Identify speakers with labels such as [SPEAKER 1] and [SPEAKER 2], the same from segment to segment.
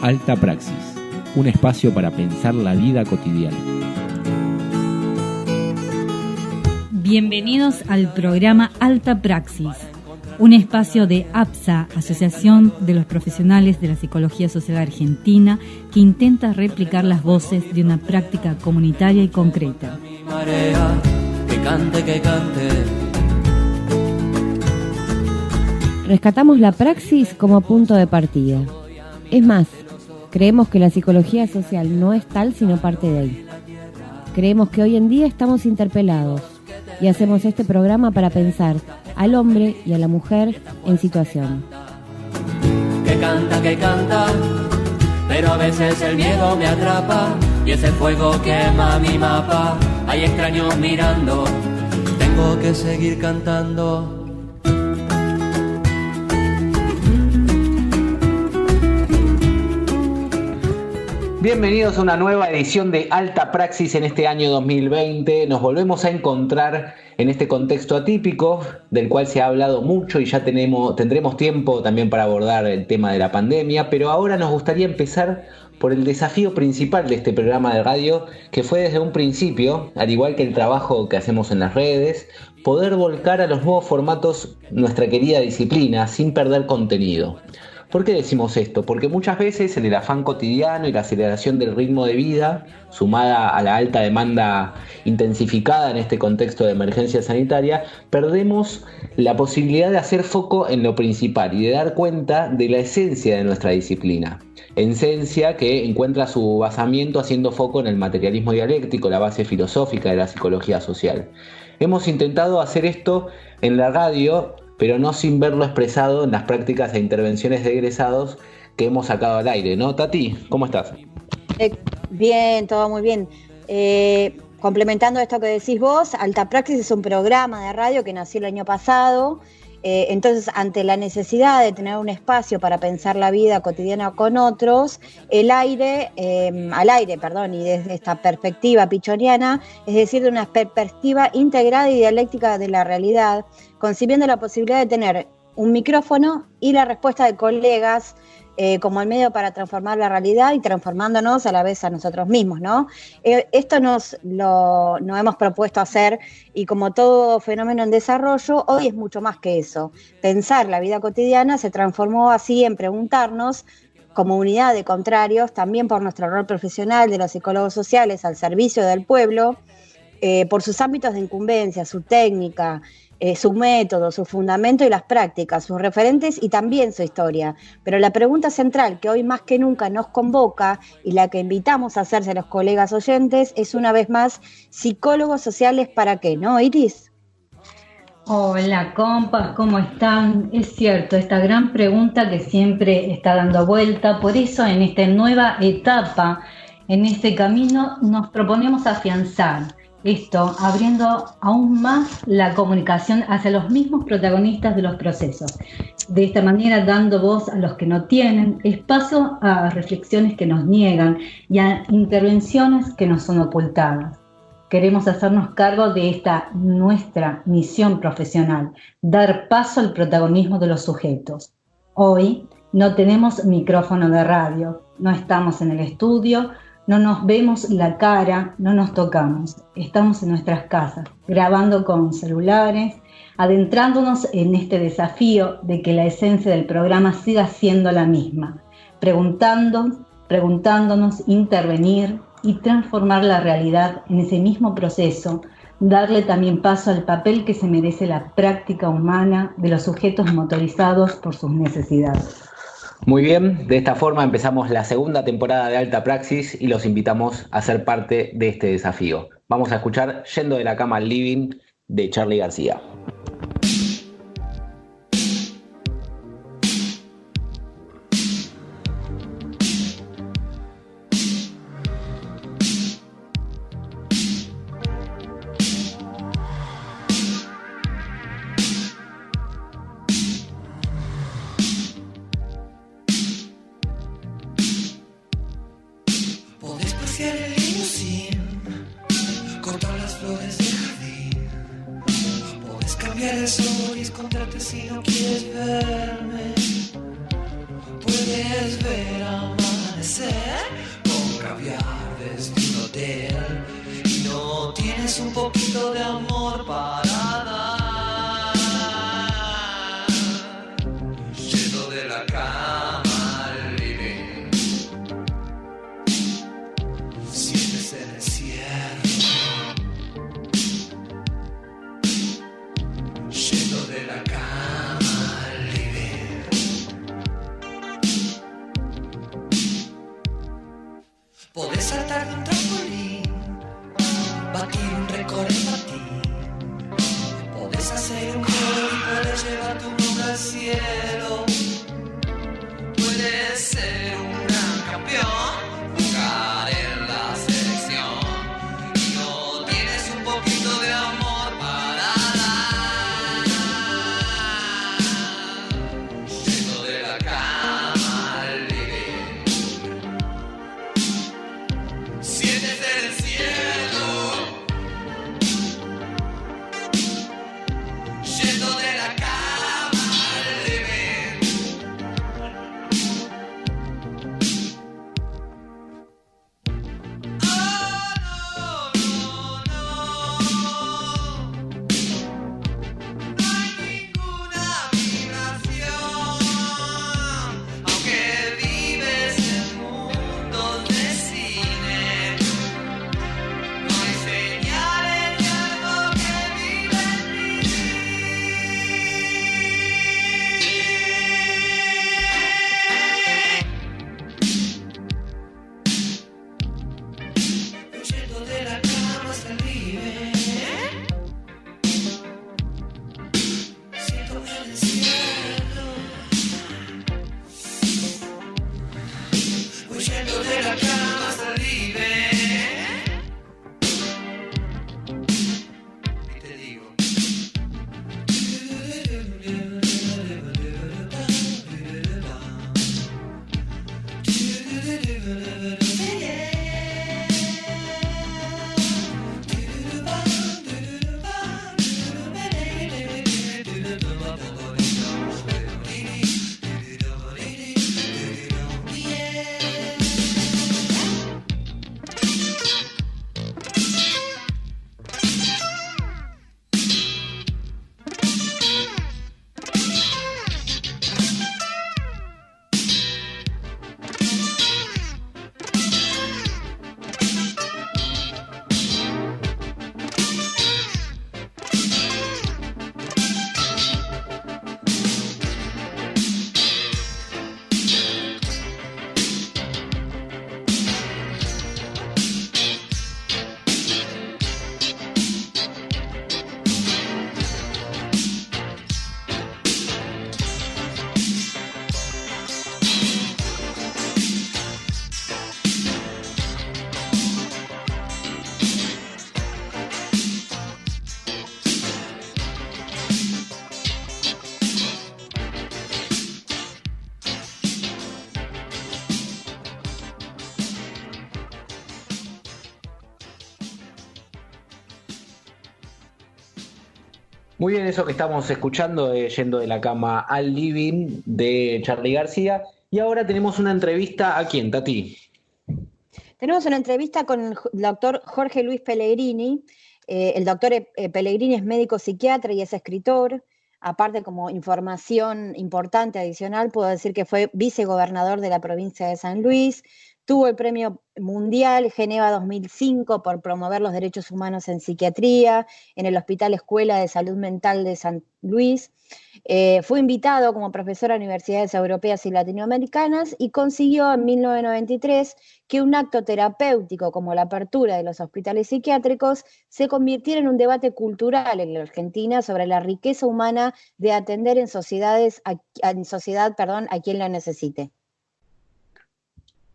[SPEAKER 1] Alta Praxis, un espacio para pensar la vida cotidiana.
[SPEAKER 2] Bienvenidos al programa Alta Praxis, un espacio de APSA, Asociación de los Profesionales de la Psicología Social Argentina, que intenta replicar las voces de una práctica comunitaria y concreta.
[SPEAKER 3] Que cante.
[SPEAKER 4] Rescatamos la praxis como punto de partida. Es más, creemos que la psicología social no es tal sino parte de ahí. Creemos que hoy en día estamos interpelados y hacemos este programa para pensar al hombre y a la mujer en situación.
[SPEAKER 3] Que canta, pero a veces el miedo me atrapa y ese fuego quema mi mapa. Hay extraños mirando, tengo que seguir cantando.
[SPEAKER 5] Bienvenidos a una nueva edición de Alta Praxis en este año 2020. Nos volvemos a encontrar en este contexto atípico, del cual se ha hablado mucho y ya tendremos tiempo también para abordar el tema de la pandemia, pero ahora nos gustaría empezar por el desafío principal de este programa de radio, que fue desde un principio, al igual que el trabajo que hacemos en las redes, poder volcar a los nuevos formatos nuestra querida disciplina sin perder contenido. ¿Por qué decimos esto? Porque muchas veces en el afán cotidiano y la aceleración del ritmo de vida, sumada a la alta demanda intensificada en este contexto de emergencia sanitaria, perdemos la posibilidad de hacer foco en lo principal y de dar cuenta de la esencia de nuestra disciplina. Esencia que encuentra su basamiento haciendo foco en el materialismo dialéctico, la base filosófica de la psicología social. Hemos intentado hacer esto en la radio, pero no sin verlo expresado en las prácticas e intervenciones de egresados que hemos sacado al aire, ¿no? Tati, ¿cómo estás?
[SPEAKER 6] Bien, todo muy bien. Complementando esto que decís vos, Alta Praxis es un programa de radio que nació el año pasado. Entonces, ante la necesidad de tener un espacio para pensar la vida cotidiana con otros, al aire, y desde esta perspectiva pichoniana, es decir, de una perspectiva integrada y dialéctica de la realidad, concibiendo la posibilidad de tener un micrófono y la respuesta de colegas como el medio para transformar la realidad y transformándonos a la vez a nosotros mismos, ¿no? Esto nos hemos propuesto hacer, y como todo fenómeno en desarrollo, hoy es mucho más que eso. Pensar la vida cotidiana se transformó así en preguntarnos, como unidad de contrarios, también por nuestro rol profesional de los psicólogos sociales al servicio del pueblo, por sus ámbitos de incumbencia, su técnica, su método, su fundamento y las prácticas, sus referentes y también su historia. Pero la pregunta central que hoy más que nunca nos convoca y la que invitamos a hacerse a los colegas oyentes es una vez más, ¿psicólogos sociales para qué? ¿No, Iris?
[SPEAKER 2] Hola compas, ¿cómo están? Es cierto, esta gran pregunta que siempre está dando vuelta, por eso en esta nueva etapa, en este camino, nos proponemos afianzar esto, abriendo aún más la comunicación hacia los mismos protagonistas de los procesos. De esta manera, dando voz a los que no tienen, espacio a reflexiones que nos niegan y a intervenciones que nos son ocultadas. Queremos hacernos cargo de esta nuestra misión profesional, dar paso al protagonismo de los sujetos. Hoy no tenemos micrófono de radio, no estamos en el estudio, no nos vemos la cara, no nos tocamos. Estamos en nuestras casas, grabando con celulares, adentrándonos en este desafío de que la esencia del programa siga siendo la misma, preguntándonos, intervenir y transformar la realidad en ese mismo proceso, darle también paso al papel que se merece la práctica humana de los sujetos motorizados por sus necesidades.
[SPEAKER 5] Muy bien, de esta forma empezamos la segunda temporada de Alta Praxis y los invitamos a ser parte de este desafío. Vamos a escuchar Yendo de la cama al living de Charly García.
[SPEAKER 3] Si no quieres verme, puedes ver a María.
[SPEAKER 7] amanecer con caviar desde un hotel y no tienes un poquito de amor para dar. Yendo de la cama al living, sientes el encierro. Yendo de la cama al living, podés saltar de un trampolín, batir un récord en patín, podés hacer un gol y podés llevar tu nombre al cielo, puedes ser un gran campeón, jugar en la selección y no tienes un poquito de amor para dar. Yendo de la cama al living, sientes el cielo. Yendo de la cama al living. Oh, no, no, no. No hay ninguna vibración, aunque vives en mundos de cine. No hay señales de algo que vive en mí. Huyendo de la cama hasta el living, siento el encierro. Huyendo de la cama hasta el living, y te digo.
[SPEAKER 5] Muy bien, eso que estamos escuchando, Yendo de la cama al living, de Charly García. Y ahora tenemos una entrevista. ¿A quién, Tati?
[SPEAKER 6] Tenemos una entrevista con el doctor Jorge Luis Pellegrini. El doctor Pellegrini es médico psiquiatra y es escritor. Aparte, como información importante adicional, puedo decir que fue vicegobernador de la provincia de San Luis. Tuvo el Premio Mundial Geneva 2005 por promover los derechos humanos en psiquiatría en el Hospital Escuela de Salud Mental de San Luis. Fue invitado como profesor a universidades europeas y latinoamericanas y consiguió en 1993 que un acto terapéutico como la apertura de los hospitales psiquiátricos se convirtiera en un debate cultural en la Argentina sobre la riqueza humana de atender en sociedad, a quien la necesite.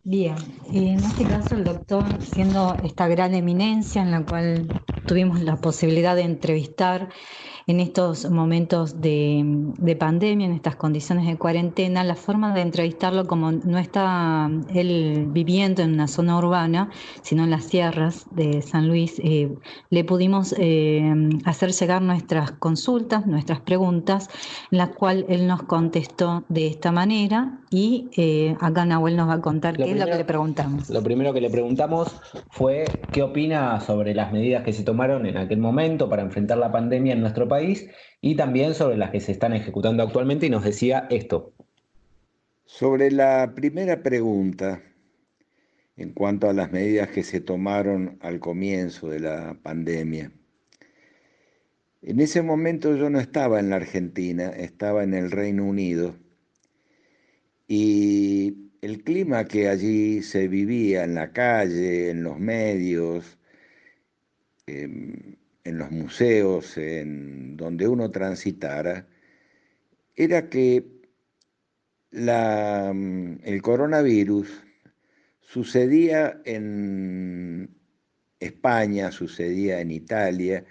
[SPEAKER 2] Bien, en este caso el doctor, siendo esta gran eminencia en la cual tuvimos la posibilidad de entrevistar, en estos momentos de pandemia, en estas condiciones de cuarentena, la forma de entrevistarlo, como no está él viviendo en una zona urbana, sino en las sierras de San Luis, le pudimos hacer llegar nuestras consultas, nuestras preguntas, en las cuales él nos contestó de esta manera y acá Nahuel nos va a contar qué es lo que le preguntamos.
[SPEAKER 5] Lo primero que le preguntamos fue qué opina sobre las medidas que se tomaron en aquel momento para enfrentar la pandemia en nuestro país y también sobre las que se están ejecutando actualmente y nos decía esto.
[SPEAKER 8] Sobre la primera pregunta, en cuanto a las medidas que se tomaron al comienzo de la pandemia, en ese momento yo no estaba en la Argentina, estaba en el Reino Unido y el clima que allí se vivía en la calle, en los medios, en los museos, en donde uno transitara, era que el coronavirus sucedía en España, sucedía en Italia,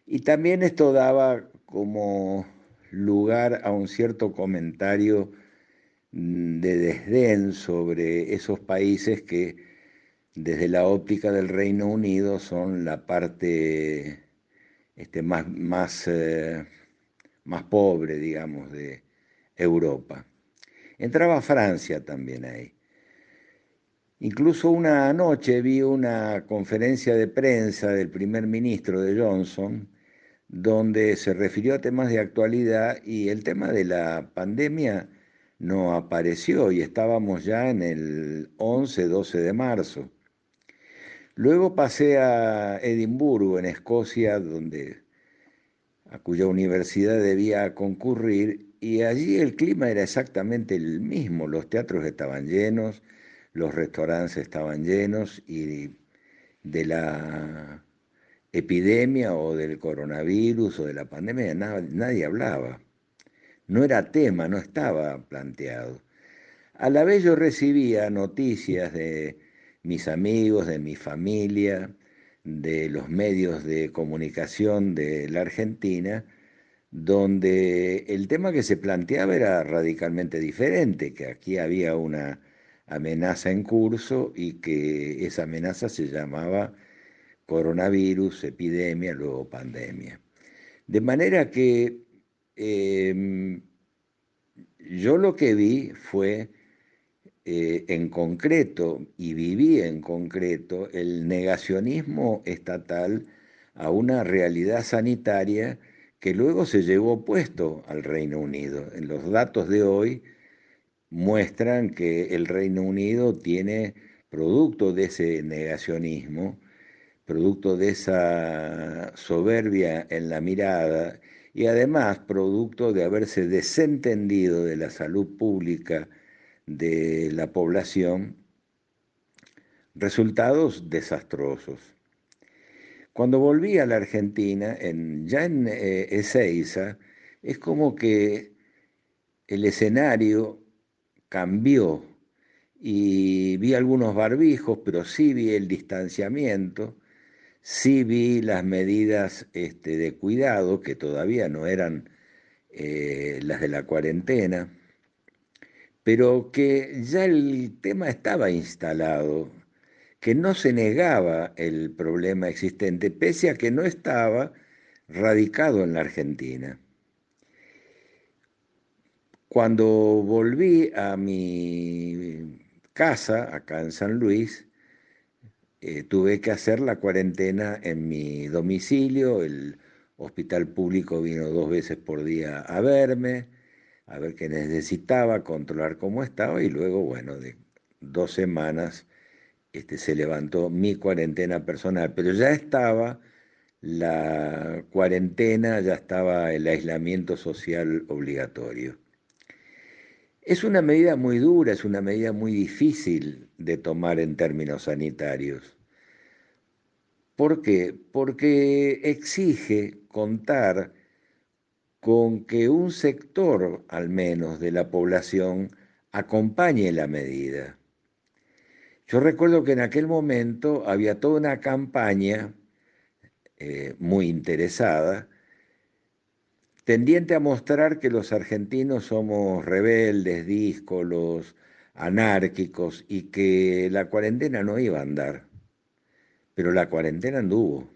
[SPEAKER 8] y también esto daba como lugar a un cierto comentario de desdén sobre esos países que desde la óptica del Reino Unido son la parte más pobre, digamos, de Europa. Entraba Francia también ahí. Incluso una noche vi una conferencia de prensa del primer ministro de Johnson, donde se refirió a temas de actualidad y el tema de la pandemia no apareció y estábamos ya en el 11-12 de marzo. Luego pasé a Edimburgo, en Escocia, a cuya universidad debía concurrir, y allí el clima era exactamente el mismo. Los teatros estaban llenos, los restaurantes estaban llenos, y de la epidemia o del coronavirus o de la pandemia nadie hablaba. No era tema, no estaba planteado. A la vez yo recibía noticias de mis amigos, de mi familia, de los medios de comunicación de la Argentina, donde el tema que se planteaba era radicalmente diferente, que aquí había una amenaza en curso y que esa amenaza se llamaba coronavirus, epidemia, luego pandemia. De manera que yo lo que vi fue en concreto, y viví en concreto, el negacionismo estatal a una realidad sanitaria que luego se llevó puesto al Reino Unido. En los datos de hoy muestran que el Reino Unido tiene, producto de ese negacionismo, producto de esa soberbia en la mirada y además producto de haberse desentendido de la salud pública de la población, resultados desastrosos. Cuando volví a la Argentina, ya en Ezeiza, es como que el escenario cambió y vi algunos barbijos, pero sí vi el distanciamiento, sí vi las medidas de cuidado, que todavía no eran las de la cuarentena, pero que ya el tema estaba instalado, que no se negaba el problema existente, pese a que no estaba radicado en la Argentina. Cuando volví a mi casa, acá en San Luis, tuve que hacer la cuarentena en mi domicilio. El hospital público vino 2 veces por día a verme, a ver qué necesitaba, controlar cómo estaba, y luego, bueno, de 2 semanas se levantó mi cuarentena personal, pero ya estaba la cuarentena, ya estaba el aislamiento social obligatorio. Es una medida muy dura, es una medida muy difícil de tomar en términos sanitarios. ¿Por qué? Porque exige contar con que un sector, al menos, de la población acompañe la medida. Yo recuerdo que en aquel momento había toda una campaña muy interesada tendiente a mostrar que los argentinos somos rebeldes, díscolos, anárquicos y que la cuarentena no iba a andar. Pero la cuarentena anduvo.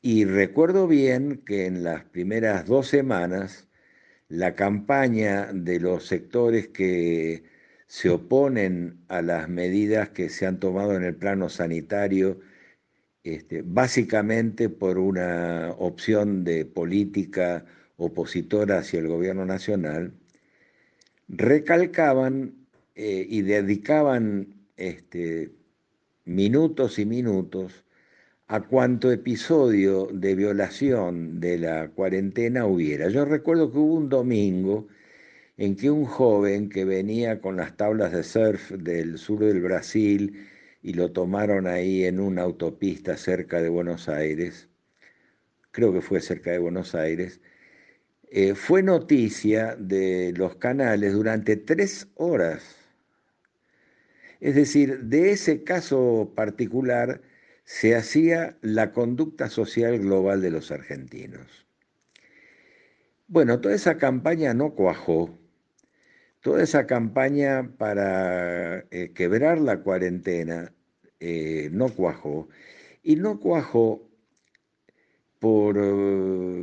[SPEAKER 8] Y recuerdo bien que en las primeras 2 semanas la campaña de los sectores que se oponen a las medidas que se han tomado en el plano sanitario, básicamente por una opción de política opositora hacia el gobierno nacional, recalcaban y dedicaban minutos y minutos a cuánto episodio de violación de la cuarentena hubiera. Yo recuerdo que hubo un domingo en que un joven que venía con las tablas de surf del sur del Brasil y lo tomaron ahí en una autopista cerca de Buenos Aires, creo que fue cerca de Buenos Aires, fue noticia de los canales durante 3 horas. Es decir, de ese caso particular se hacía la conducta social global de los argentinos. Bueno, toda esa campaña no cuajó. Toda esa campaña para quebrar la cuarentena no cuajó. Y no cuajó por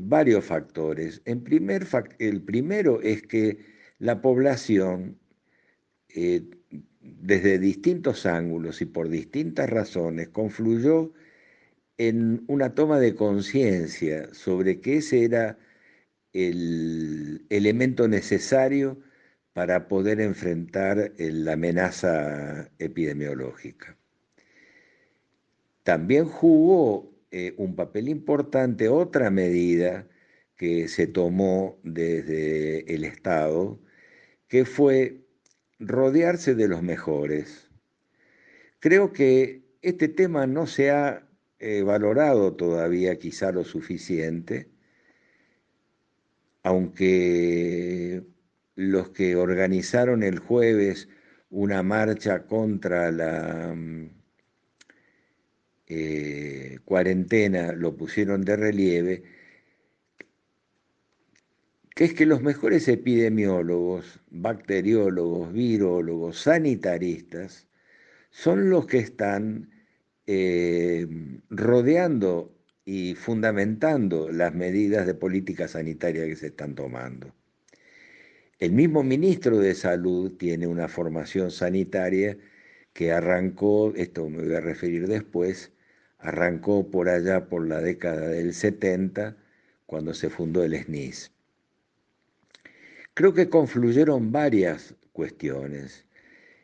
[SPEAKER 8] varios factores. El primero es que la población, desde distintos ángulos y por distintas razones, confluyó en una toma de conciencia sobre que ese era el elemento necesario para poder enfrentar la amenaza epidemiológica. También jugó un papel importante otra medida que se tomó desde el Estado, que fue rodearse de los mejores. Creo que este tema no se ha valorado todavía quizá lo suficiente, aunque los que organizaron el jueves una marcha contra la cuarentena lo pusieron de relieve, que es que los mejores epidemiólogos, bacteriólogos, virólogos, sanitaristas, son los que están rodeando y fundamentando las medidas de política sanitaria que se están tomando. El mismo ministro de Salud tiene una formación sanitaria que arrancó, esto me voy a referir después, arrancó por allá por la década del 70, cuando se fundó el SNIS. Creo que confluyeron varias cuestiones,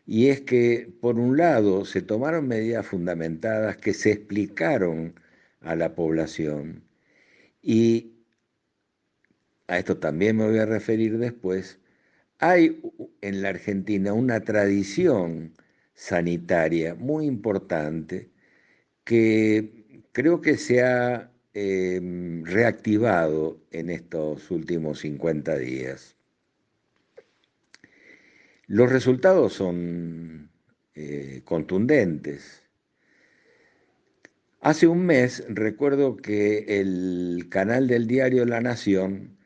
[SPEAKER 8] y es que, por un lado, se tomaron medidas fundamentadas que se explicaron a la población, y a esto también me voy a referir después. Hay en la Argentina una tradición sanitaria muy importante que creo que se ha reactivado en estos últimos 50 días. Los resultados son contundentes. Hace un mes recuerdo que el canal del diario La Nación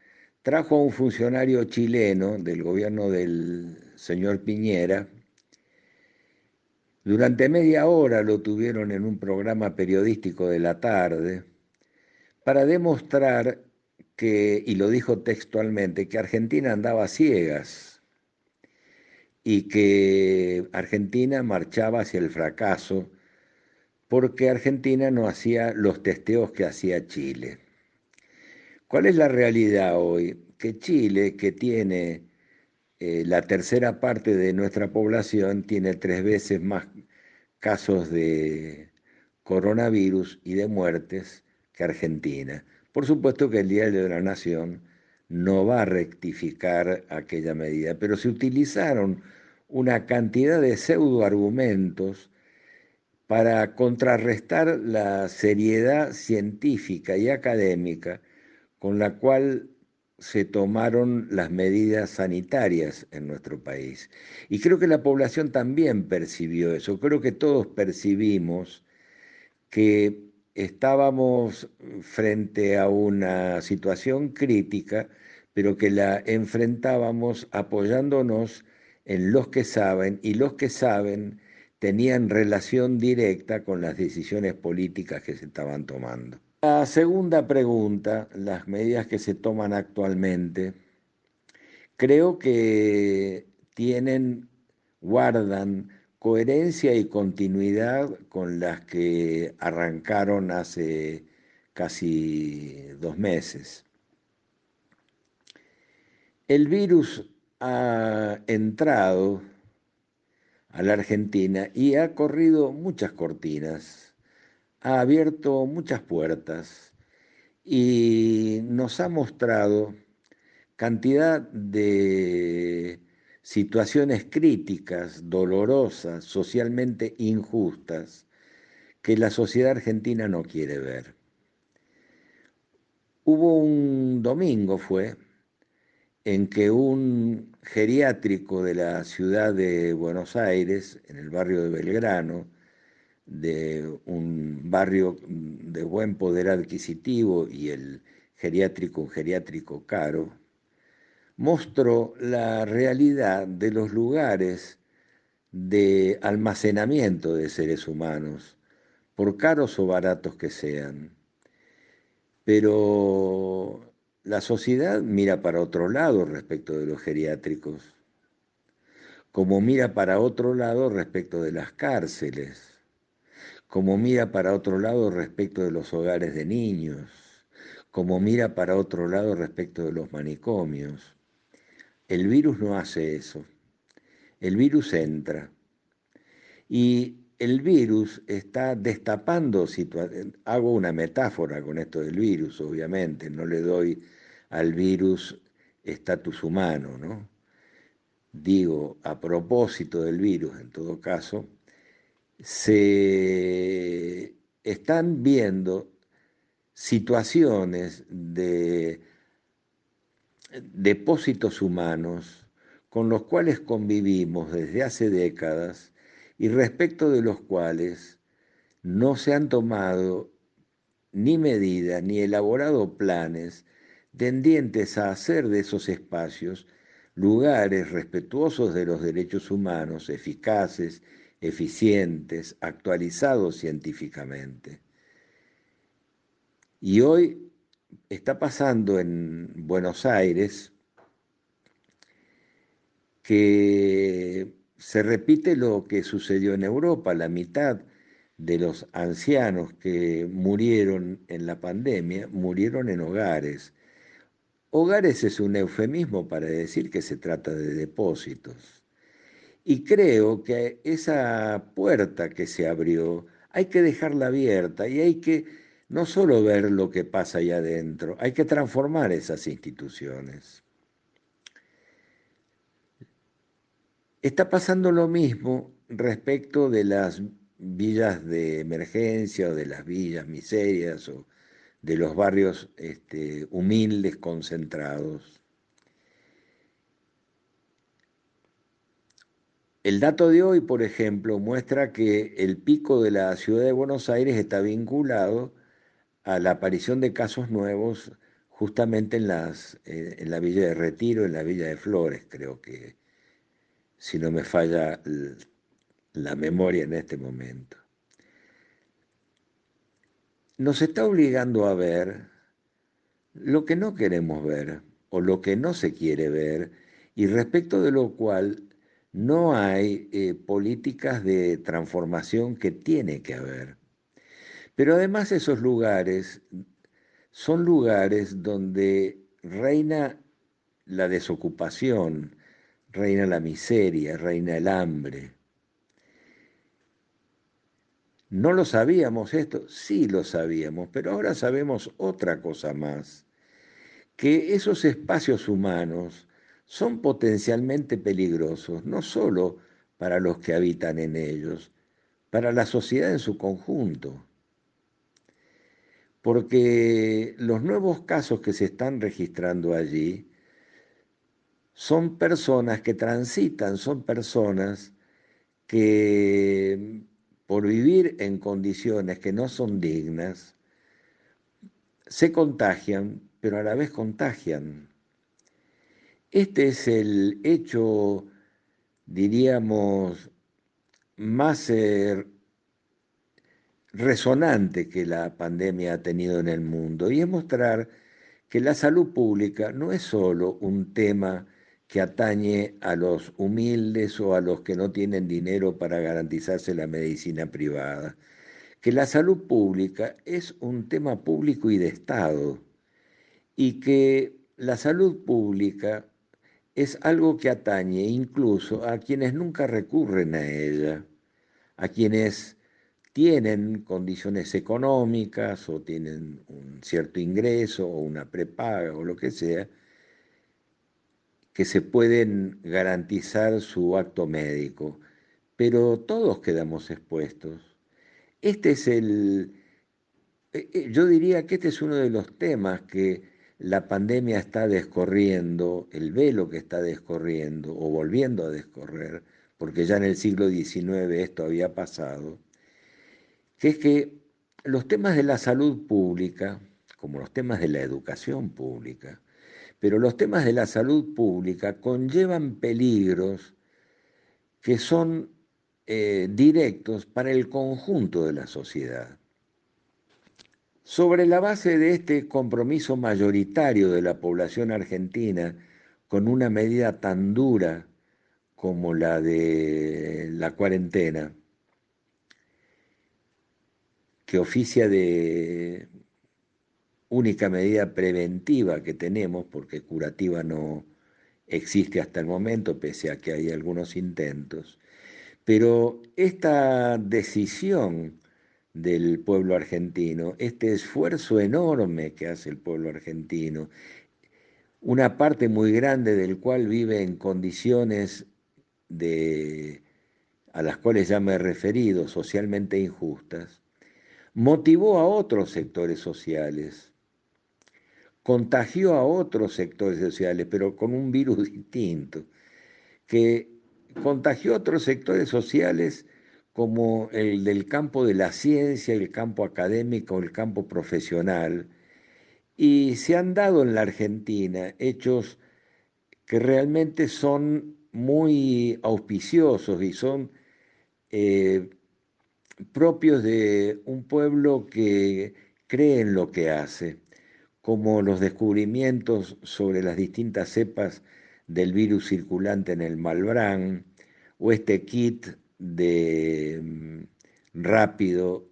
[SPEAKER 8] trajo a un funcionario chileno del gobierno del señor Piñera. Durante media hora lo tuvieron en un programa periodístico de la tarde para demostrar que, y lo dijo textualmente, que Argentina andaba a ciegas y que Argentina marchaba hacia el fracaso porque Argentina no hacía los testeos que hacía Chile. ¿Cuál es la realidad hoy? Que Chile, que tiene la tercera parte de nuestra población, tiene 3 veces más casos de coronavirus y de muertes que Argentina. Por supuesto que el Diario de la Nación no va a rectificar aquella medida, pero se utilizaron una cantidad de pseudoargumentos para contrarrestar la seriedad científica y académica con la cual se tomaron las medidas sanitarias en nuestro país. Y creo que la población también percibió eso. Creo que todos percibimos que estábamos frente a una situación crítica, pero que la enfrentábamos apoyándonos en los que saben, y los que saben tenían relación directa con las decisiones políticas que se estaban tomando. La segunda pregunta, las medidas que se toman actualmente, creo que guardan coherencia y continuidad con las que arrancaron hace casi 2 meses. El virus ha entrado a la Argentina y ha corrido muchas cortinas, ha abierto muchas puertas y nos ha mostrado cantidad de situaciones críticas, dolorosas, socialmente injustas, que la sociedad argentina no quiere ver. Hubo un domingo, en que un geriátrico de la ciudad de Buenos Aires, en el barrio de Belgrano, de un barrio de buen poder adquisitivo y un geriátrico caro, mostró la realidad de los lugares de almacenamiento de seres humanos, por caros o baratos que sean. Pero la sociedad mira para otro lado respecto de los geriátricos, como mira para otro lado respecto de las cárceles, como mira para otro lado respecto de los hogares de niños, como mira para otro lado respecto de los manicomios. El virus no hace eso. El virus entra. Y el virus está destapando situaciones. Hago una metáfora con esto del virus, obviamente. No le doy al virus estatus humano, ¿no? Digo, a propósito del virus, en todo caso, se están viendo situaciones de depósitos humanos con los cuales convivimos desde hace décadas y respecto de los cuales no se han tomado ni medidas ni elaborado planes tendientes a hacer de esos espacios lugares respetuosos de los derechos humanos, eficaces, eficientes, actualizados científicamente. Y hoy está pasando en Buenos Aires que se repite lo que sucedió en Europa. La mitad de los ancianos que murieron en la pandemia murieron en hogares. Hogares es un eufemismo para decir que se trata de depósitos. Y creo que esa puerta que se abrió hay que dejarla abierta y hay que no solo ver lo que pasa allá adentro, hay que transformar esas instituciones. Está pasando lo mismo respecto de las villas de emergencia o de las villas miserias o de los barrios humildes concentrados. El dato de hoy, por ejemplo, muestra que el pico de la ciudad de Buenos Aires está vinculado a la aparición de casos nuevos justamente en la Villa de Retiro, en la Villa de Flores, creo que, si no me falla la memoria en este momento. Nos está obligando a ver lo que no queremos ver o lo que no se quiere ver y respecto de lo cual no hay políticas de transformación que tiene que haber. Pero además esos lugares son lugares donde reina la desocupación, reina la miseria, reina el hambre. ¿No lo sabíamos esto? Sí lo sabíamos, pero ahora sabemos otra cosa más, que esos espacios humanos son potencialmente peligrosos, no solo para los que habitan en ellos, para la sociedad en su conjunto. Porque los nuevos casos que se están registrando allí son personas que transitan, son personas que por vivir en condiciones que no son dignas, se contagian, pero a la vez contagian. Este es el hecho, diríamos, más resonante que la pandemia ha tenido en el mundo, y es mostrar que la salud pública no es solo un tema que atañe a los humildes o a los que no tienen dinero para garantizarse la medicina privada, que la salud pública es un tema público y de Estado, y que la salud pública es algo que atañe incluso a quienes nunca recurren a ella, a quienes tienen condiciones económicas o tienen un cierto ingreso o una prepaga o lo que sea, que se pueden garantizar su acto médico, pero todos quedamos expuestos. Este es yo diría que este es uno de los temas que la pandemia está descorriendo, el velo que está descorriendo o volviendo a descorrer, porque ya en el siglo XIX esto había pasado, que es que los temas de la salud pública, como los temas de la educación pública, pero los temas de la salud pública conllevan peligros que son directos para el conjunto de la sociedad. Sobre la base de este compromiso mayoritario de la población argentina con una medida tan dura como la de la cuarentena, que oficia de única medida preventiva que tenemos, porque curativa no existe hasta el momento, pese a que hay algunos intentos, pero esta decisión del pueblo argentino, este esfuerzo enorme que hace el pueblo argentino, una parte muy grande del cual vive en condiciones a las cuales ya me he referido, socialmente injustas, motivó a otros sectores sociales, contagió a otros sectores sociales, pero con un virus distinto, que contagió a otros sectores sociales como el del campo de la ciencia, el campo académico, el campo profesional, y se han dado en la Argentina hechos que realmente son muy auspiciosos y son propios de un pueblo que cree en lo que hace, como los descubrimientos sobre las distintas cepas del virus circulante en el Malbrán, o este kit de rápido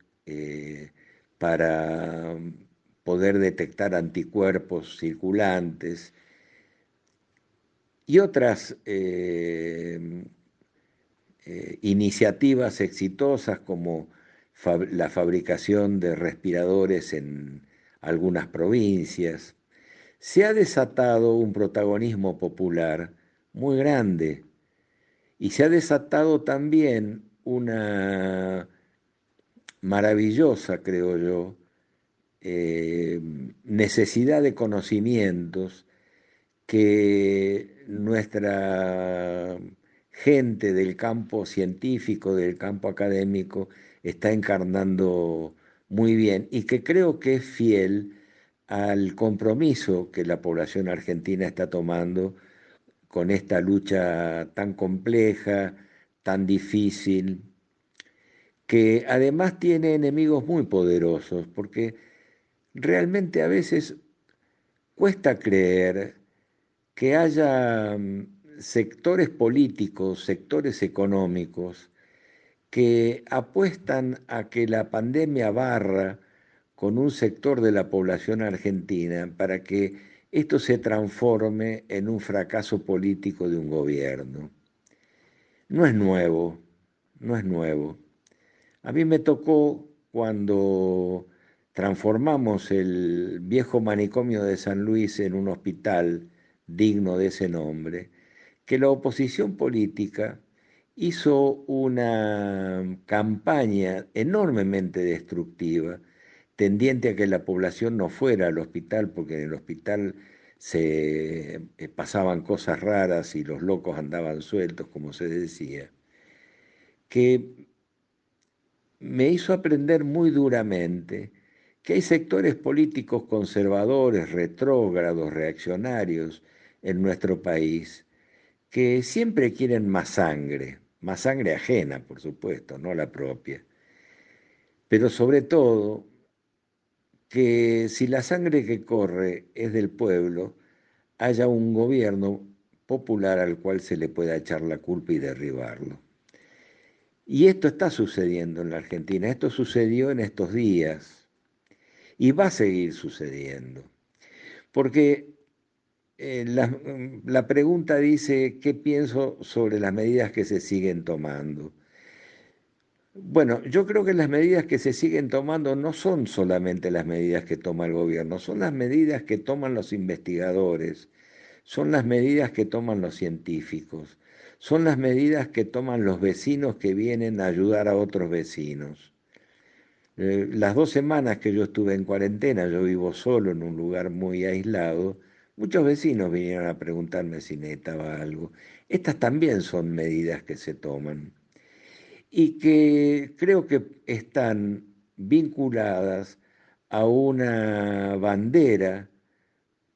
[SPEAKER 8] para poder detectar anticuerpos circulantes, y otras iniciativas exitosas como la fabricación de respiradores en algunas provincias. Se ha desatado un protagonismo popular muy grande y se ha desatado también una maravillosa, creo yo, necesidad de conocimientos que nuestra gente del campo científico, del campo académico, está encarnando muy bien y que creo que es fiel al compromiso que la población argentina está tomando con esta lucha tan compleja, tan difícil, que además tiene enemigos muy poderosos, porque realmente a veces cuesta creer que haya sectores políticos, sectores económicos, que apuestan a que la pandemia barra con un sector de la población argentina para que esto se transforme en un fracaso político de un gobierno. No es nuevo, no es nuevo. A mí me tocó cuando transformamos el viejo manicomio de San Luis en un hospital digno de ese nombre, que la oposición política hizo una campaña enormemente destructiva, tendiente a que la población no fuera al hospital, porque en el hospital se pasaban cosas raras y los locos andaban sueltos, como se decía, que me hizo aprender muy duramente que hay sectores políticos conservadores, retrógrados, reaccionarios en nuestro país, que siempre quieren más sangre ajena, por supuesto, no la propia, pero sobre todo que si la sangre que corre es del pueblo, haya un gobierno popular al cual se le pueda echar la culpa y derribarlo. Y esto está sucediendo en la Argentina, esto sucedió en estos días y va a seguir sucediendo, porque la pregunta dice, ¿qué pienso sobre las medidas que se siguen tomando? Bueno, yo creo que las medidas que se siguen tomando no son solamente las medidas que toma el gobierno, son las medidas que toman los investigadores, son las medidas que toman los científicos, son las medidas que toman los vecinos que vienen a ayudar a otros vecinos. Las 2 semanas que yo estuve en cuarentena, yo vivo solo en un lugar muy aislado, muchos vecinos vinieron a preguntarme si necesitaba algo. Estas también son medidas que se toman y que creo que están vinculadas a una bandera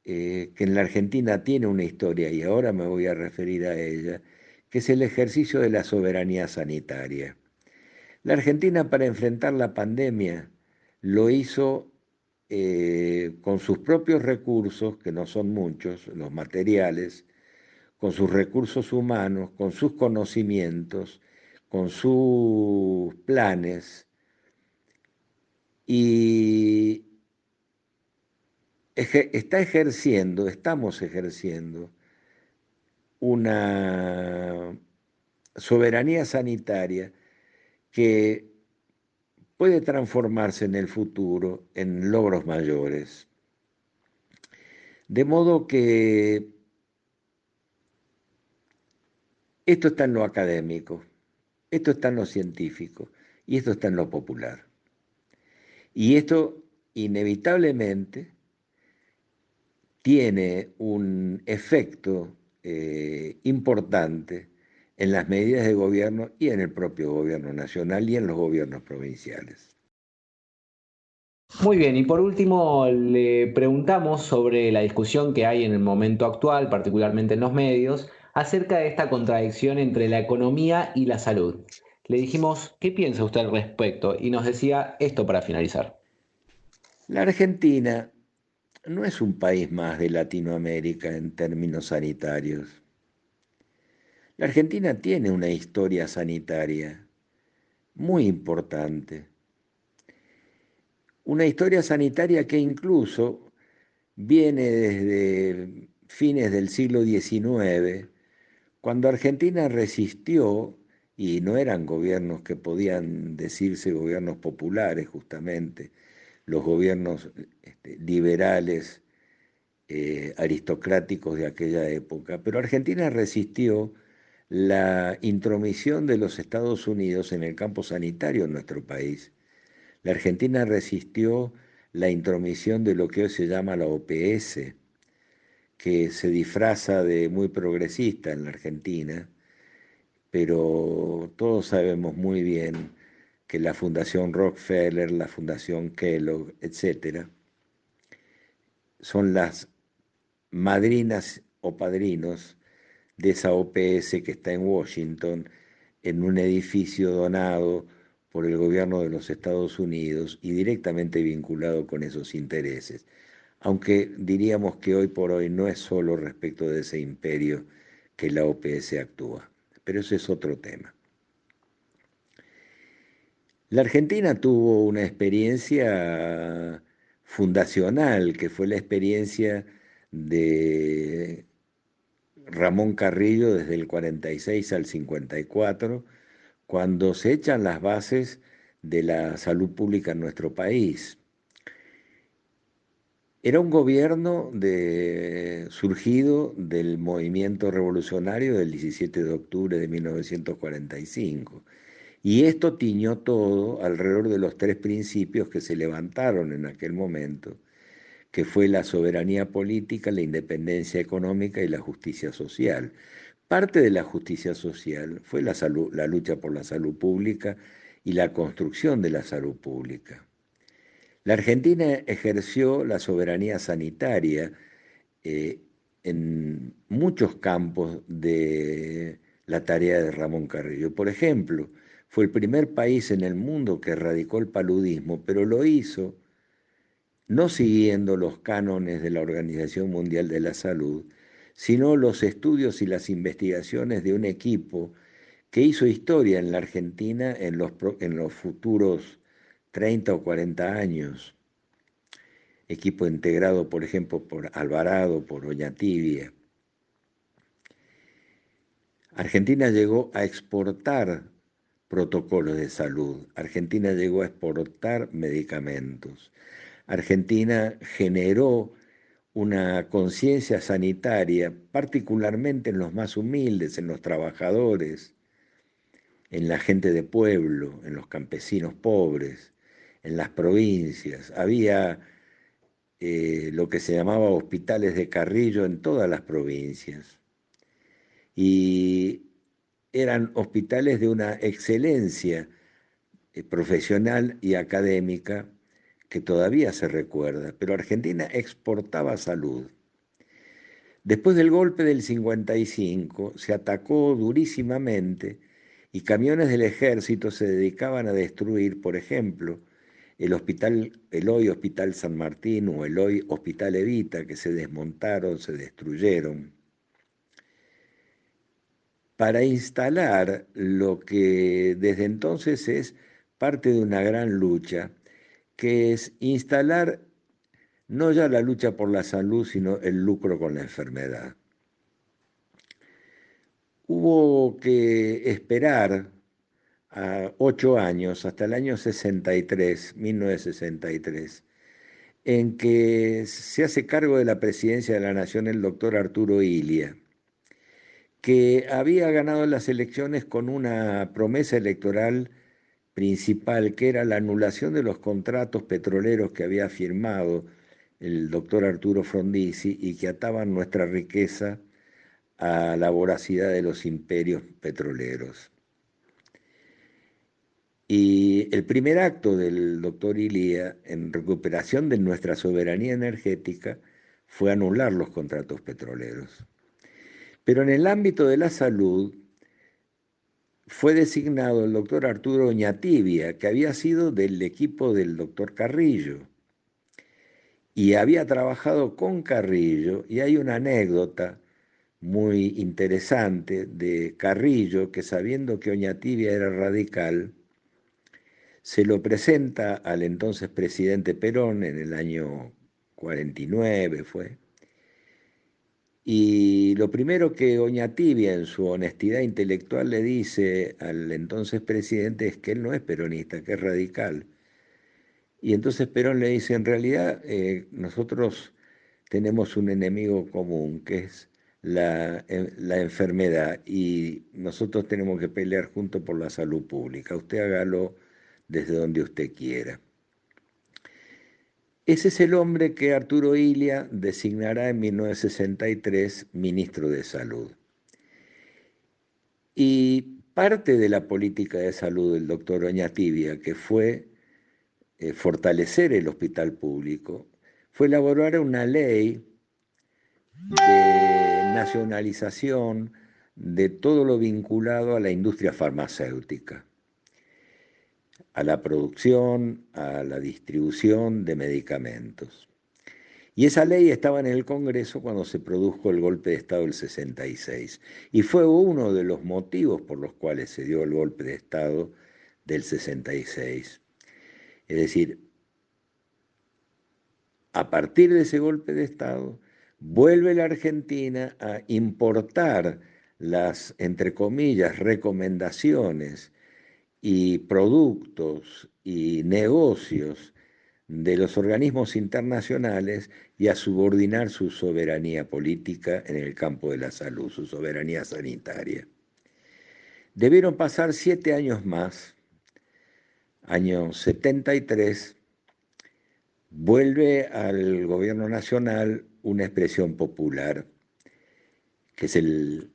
[SPEAKER 8] que en la Argentina tiene una historia, y ahora me voy a referir a ella, que es el ejercicio de la soberanía sanitaria. La Argentina, para enfrentar la pandemia, lo hizo con sus propios recursos, que no son muchos, los materiales, con sus recursos humanos, con sus conocimientos, con sus planes, y estamos ejerciendo una soberanía sanitaria que puede transformarse en el futuro en logros mayores. De modo que esto está en lo académico, esto está en lo científico y esto está en lo popular. Y esto inevitablemente tiene un efecto importante en las medidas de gobierno y en el propio gobierno nacional y en los gobiernos provinciales.
[SPEAKER 5] Muy bien, y por último le preguntamos sobre la discusión que hay en el momento actual, particularmente en los medios, acerca de esta contradicción entre la economía y la salud. Le dijimos, ¿qué piensa usted al respecto? Y nos decía esto para finalizar.
[SPEAKER 8] La Argentina no es un país más de Latinoamérica en términos sanitarios. La Argentina tiene una historia sanitaria muy importante. Una historia sanitaria que incluso viene desde fines del siglo XIX, cuando Argentina resistió, y no eran gobiernos que podían decirse gobiernos populares justamente, los gobiernos liberales, aristocráticos de aquella época, pero Argentina resistió la intromisión de los Estados Unidos en el campo sanitario en nuestro país. La Argentina resistió la intromisión de lo que hoy se llama la OPS, que se disfraza de muy progresista en la Argentina, pero todos sabemos muy bien que la Fundación Rockefeller, la Fundación Kellogg, etcétera, son las madrinas o padrinos de esa OPS que está en Washington, en un edificio donado por el gobierno de los Estados Unidos y directamente vinculado con esos intereses. Aunque diríamos que hoy por hoy no es solo respecto de ese imperio que la OPS actúa, pero ese es otro tema. La Argentina tuvo una experiencia fundacional, que fue la experiencia de Ramón Carrillo desde el 46 al 54, cuando se echan las bases de la salud pública en nuestro país. Era un gobierno surgido del movimiento revolucionario del 17 de octubre de 1945. Y esto tiñó todo alrededor de los 3 principios que se levantaron en aquel momento, que fue la soberanía política, la independencia económica y la justicia social. Parte de la justicia social fue la lucha por la salud pública y la construcción de la salud pública. La Argentina ejerció la soberanía sanitaria en muchos campos de la tarea de Ramón Carrillo. Por ejemplo, fue el primer país en el mundo que erradicó el paludismo, pero lo hizo no siguiendo los cánones de la Organización Mundial de la Salud, sino los estudios y las investigaciones de un equipo que hizo historia en la Argentina en los futuros 30 o 40 años. Equipo integrado, por ejemplo, por Alvarado, por Oñatibia. Argentina llegó a exportar protocolos de salud. Argentina llegó a exportar medicamentos. Argentina generó una conciencia sanitaria, particularmente en los más humildes, en los trabajadores, en la gente de pueblo, en los campesinos pobres, en las provincias. Había lo que se llamaba hospitales de Carrillo en todas las provincias. Y eran hospitales de una excelencia profesional y académica que todavía se recuerda, pero Argentina exportaba salud. Después del golpe del 55 se atacó durísimamente y camiones del ejército se dedicaban a destruir, por ejemplo, el hoy Hospital San Martín o el hoy Hospital Evita, que se desmontaron, se destruyeron, para instalar lo que desde entonces es parte de una gran lucha, que es instalar no ya la lucha por la salud, sino el lucro con la enfermedad. Hubo que esperar a 8 años, hasta el año 63, 1963, en que se hace cargo de la presidencia de la Nación el doctor Arturo Illia, que había ganado las elecciones con una promesa electoral principal, que era la anulación de los contratos petroleros que había firmado el doctor Arturo Frondizi y que ataban nuestra riqueza a la voracidad de los imperios petroleros. Y el primer acto del doctor Illia en recuperación de nuestra soberanía energética fue anular los contratos petroleros. Pero en el ámbito de la salud fue designado el doctor Arturo Oñatibia, que había sido del equipo del doctor Carrillo y había trabajado con Carrillo, y hay una anécdota muy interesante de Carrillo, que sabiendo que Oñatibia era radical, se lo presenta al entonces presidente Perón en el año 49 fue, y lo primero que Oñatibia en su honestidad intelectual le dice al entonces presidente es que él no es peronista, que es radical. Y entonces Perón le dice, en realidad nosotros tenemos un enemigo común, que es la enfermedad, y nosotros tenemos que pelear juntos por la salud pública. Usted hágalo desde donde usted quiera. Ese es el hombre que Arturo Illia designará en 1963 ministro de Salud. Y parte de la política de salud del doctor Oñatibia, que fue fortalecer el hospital público, fue elaborar una ley de nacionalización de todo lo vinculado a la industria farmacéutica, a la producción, a la distribución de medicamentos. Y esa ley estaba en el Congreso cuando se produjo el golpe de Estado del 66. Y fue uno de los motivos por los cuales se dio el golpe de Estado del 66. Es decir, a partir de ese golpe de Estado, vuelve la Argentina a importar las, entre comillas, recomendaciones y productos y negocios de los organismos internacionales y a subordinar su soberanía política en el campo de la salud, su soberanía sanitaria. Debieron pasar 7 años más. Año 73, vuelve al gobierno nacional una expresión popular, que es el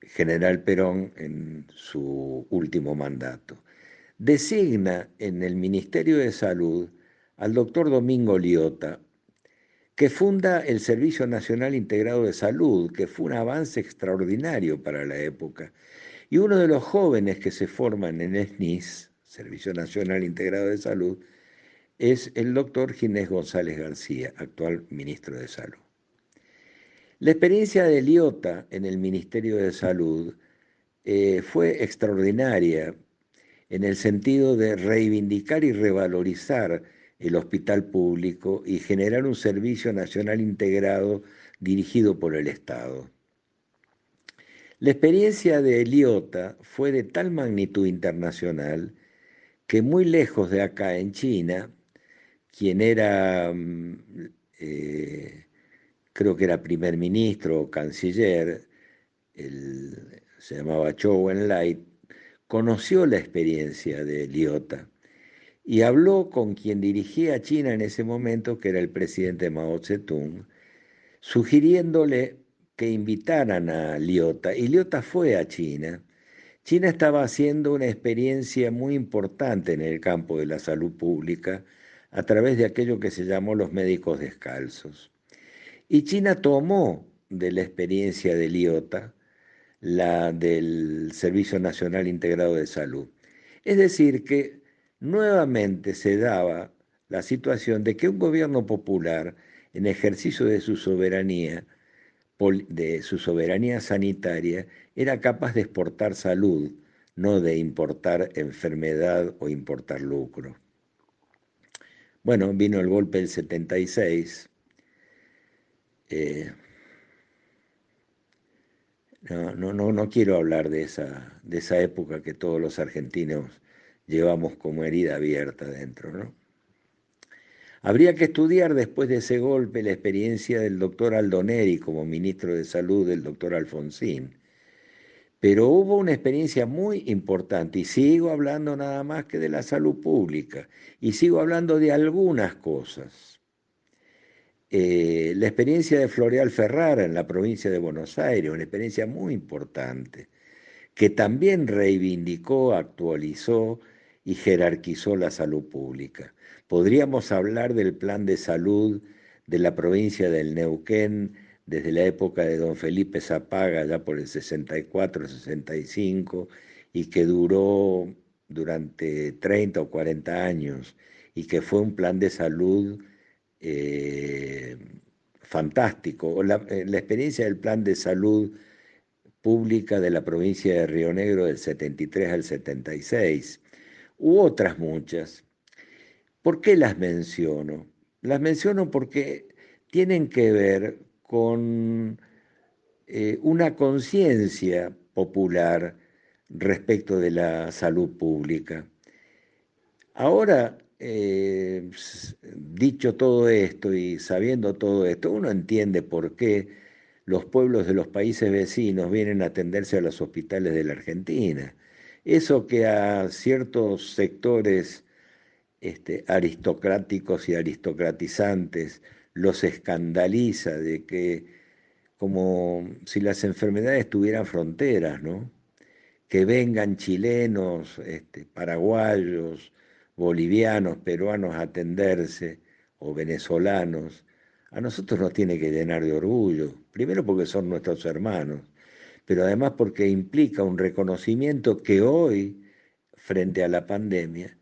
[SPEAKER 8] general Perón en su último mandato. Designa en el Ministerio de Salud al doctor Domingo Liotta, que funda el Servicio Nacional Integrado de Salud, que fue un avance extraordinario para la época. Y uno de los jóvenes que se forman en el SNIS, Servicio Nacional Integrado de Salud, es el doctor Ginés González García, actual ministro de Salud. La experiencia de Liotta en el Ministerio de Salud fue extraordinaria en el sentido de reivindicar y revalorizar el hospital público y generar un servicio nacional integrado dirigido por el Estado. La experiencia de Liotta fue de tal magnitud internacional que muy lejos de acá, en China, quien era, creo que era primer ministro o canciller, se llamaba Zhou Enlai, conoció la experiencia de Liotta y habló con quien dirigía China en ese momento, que era el presidente Mao Zedong, sugiriéndole que invitaran a Liotta, y Liotta fue a China. China estaba haciendo una experiencia muy importante en el campo de la salud pública a través de aquello que se llamó los médicos descalzos. Y China tomó de la experiencia de Liotta la del Servicio Nacional Integrado de Salud. Es decir, que nuevamente se daba la situación de que un gobierno popular, en ejercicio de su soberanía sanitaria, era capaz de exportar salud, no de importar enfermedad o importar lucro. Bueno, vino el golpe del 76. No quiero hablar de esa época que todos los argentinos llevamos como herida abierta dentro, ¿no? Habría que estudiar después de ese golpe la experiencia del doctor Aldo Neri como ministro de Salud del doctor Alfonsín. Pero hubo una experiencia muy importante, y sigo hablando nada más que de la salud pública, y sigo hablando de algunas cosas. La experiencia de Floreal Ferrara en la provincia de Buenos Aires, una experiencia muy importante, que también reivindicó, actualizó y jerarquizó la salud pública. Podríamos hablar del plan de salud de la provincia del Neuquén desde la época de don Felipe Zapaga, ya por el 64, 65, y que duró durante 30 o 40 años, y que fue un plan de salud fantástico. O la experiencia del plan de salud pública de la provincia de Río Negro del 73 al 76, u otras muchas. ¿Por qué las menciono? Las menciono porque tienen que ver con una conciencia popular respecto de la salud pública. Ahora, dicho todo esto y sabiendo todo esto, uno entiende por qué los pueblos de los países vecinos vienen a atenderse a los hospitales de la Argentina. Eso que a ciertos sectores aristocráticos y aristocratizantes los escandaliza, de que como si las enfermedades tuvieran fronteras, ¿no? Que vengan chilenos, paraguayos, bolivianos, peruanos a atenderse, o venezolanos, a nosotros nos tiene que llenar de orgullo, primero porque son nuestros hermanos, pero además porque implica un reconocimiento que hoy, frente a la pandemia,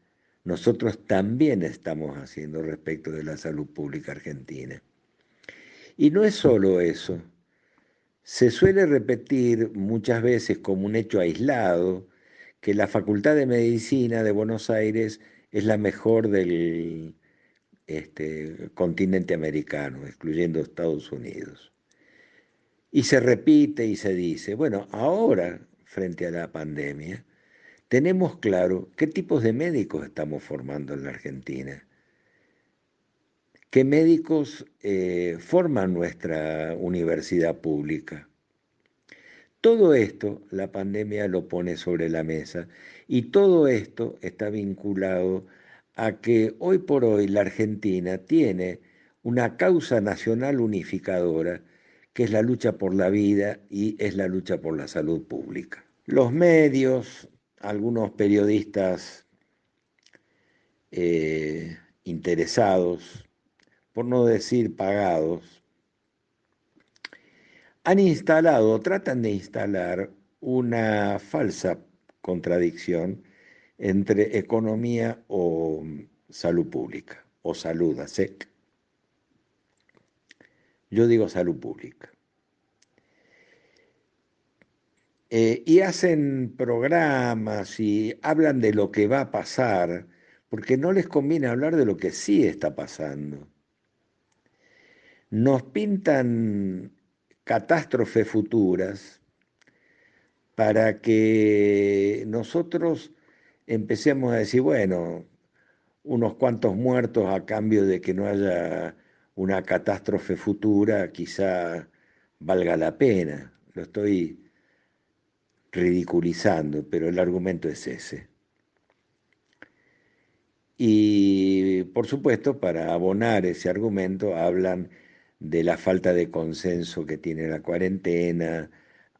[SPEAKER 8] nosotros también estamos haciendo respecto de la salud pública argentina. Y no es solo eso. Se suele repetir muchas veces como un hecho aislado que la Facultad de Medicina de Buenos Aires es la mejor del continente americano, excluyendo Estados Unidos. Y se repite y se dice, bueno, ahora, frente a la pandemia, tenemos claro qué tipos de médicos estamos formando en la Argentina, qué médicos forman nuestra universidad pública. Todo esto la pandemia lo pone sobre la mesa, y todo esto está vinculado a que hoy por hoy la Argentina tiene una causa nacional unificadora que es la lucha por la vida y es la lucha por la salud pública. Los medios, algunos periodistas interesados, por no decir pagados, tratan de instalar una falsa contradicción entre economía o salud pública, o salud, ASEC. Yo digo salud pública. Y hacen programas y hablan de lo que va a pasar, porque no les conviene hablar de lo que sí está pasando. Nos pintan catástrofes futuras para que nosotros empecemos a decir, bueno, unos cuantos muertos a cambio de que no haya una catástrofe futura, quizá valga la pena. Lo estoy ridiculizando, pero el argumento es ese. Y por supuesto, para abonar ese argumento, hablan de la falta de consenso que tiene la cuarentena,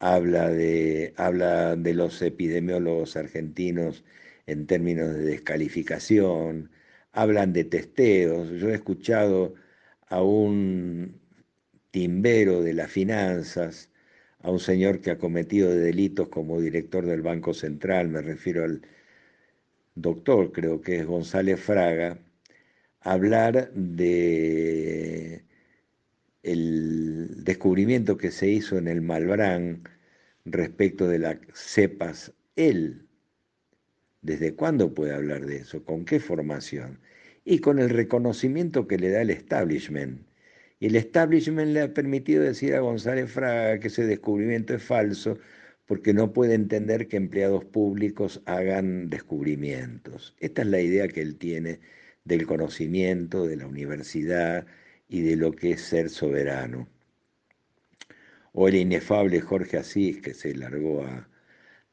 [SPEAKER 8] habla de los epidemiólogos argentinos en términos de descalificación, hablan de testeos. Yo he escuchado a un timbero de las finanzas, a un señor que ha cometido delitos como director del Banco Central, me refiero al doctor, creo que es González Fraga, hablar de el descubrimiento que se hizo en el Malbrán respecto de las cepas. Él, ¿desde cuándo puede hablar de eso? ¿Con qué formación? Y con el reconocimiento que le da el establishment. Y el establishment le ha permitido decir a González Fraga que ese descubrimiento es falso porque no puede entender que empleados públicos hagan descubrimientos. Esta es la idea que él tiene del conocimiento, de la universidad y de lo que es ser soberano. O el inefable Jorge Asís, que se largó a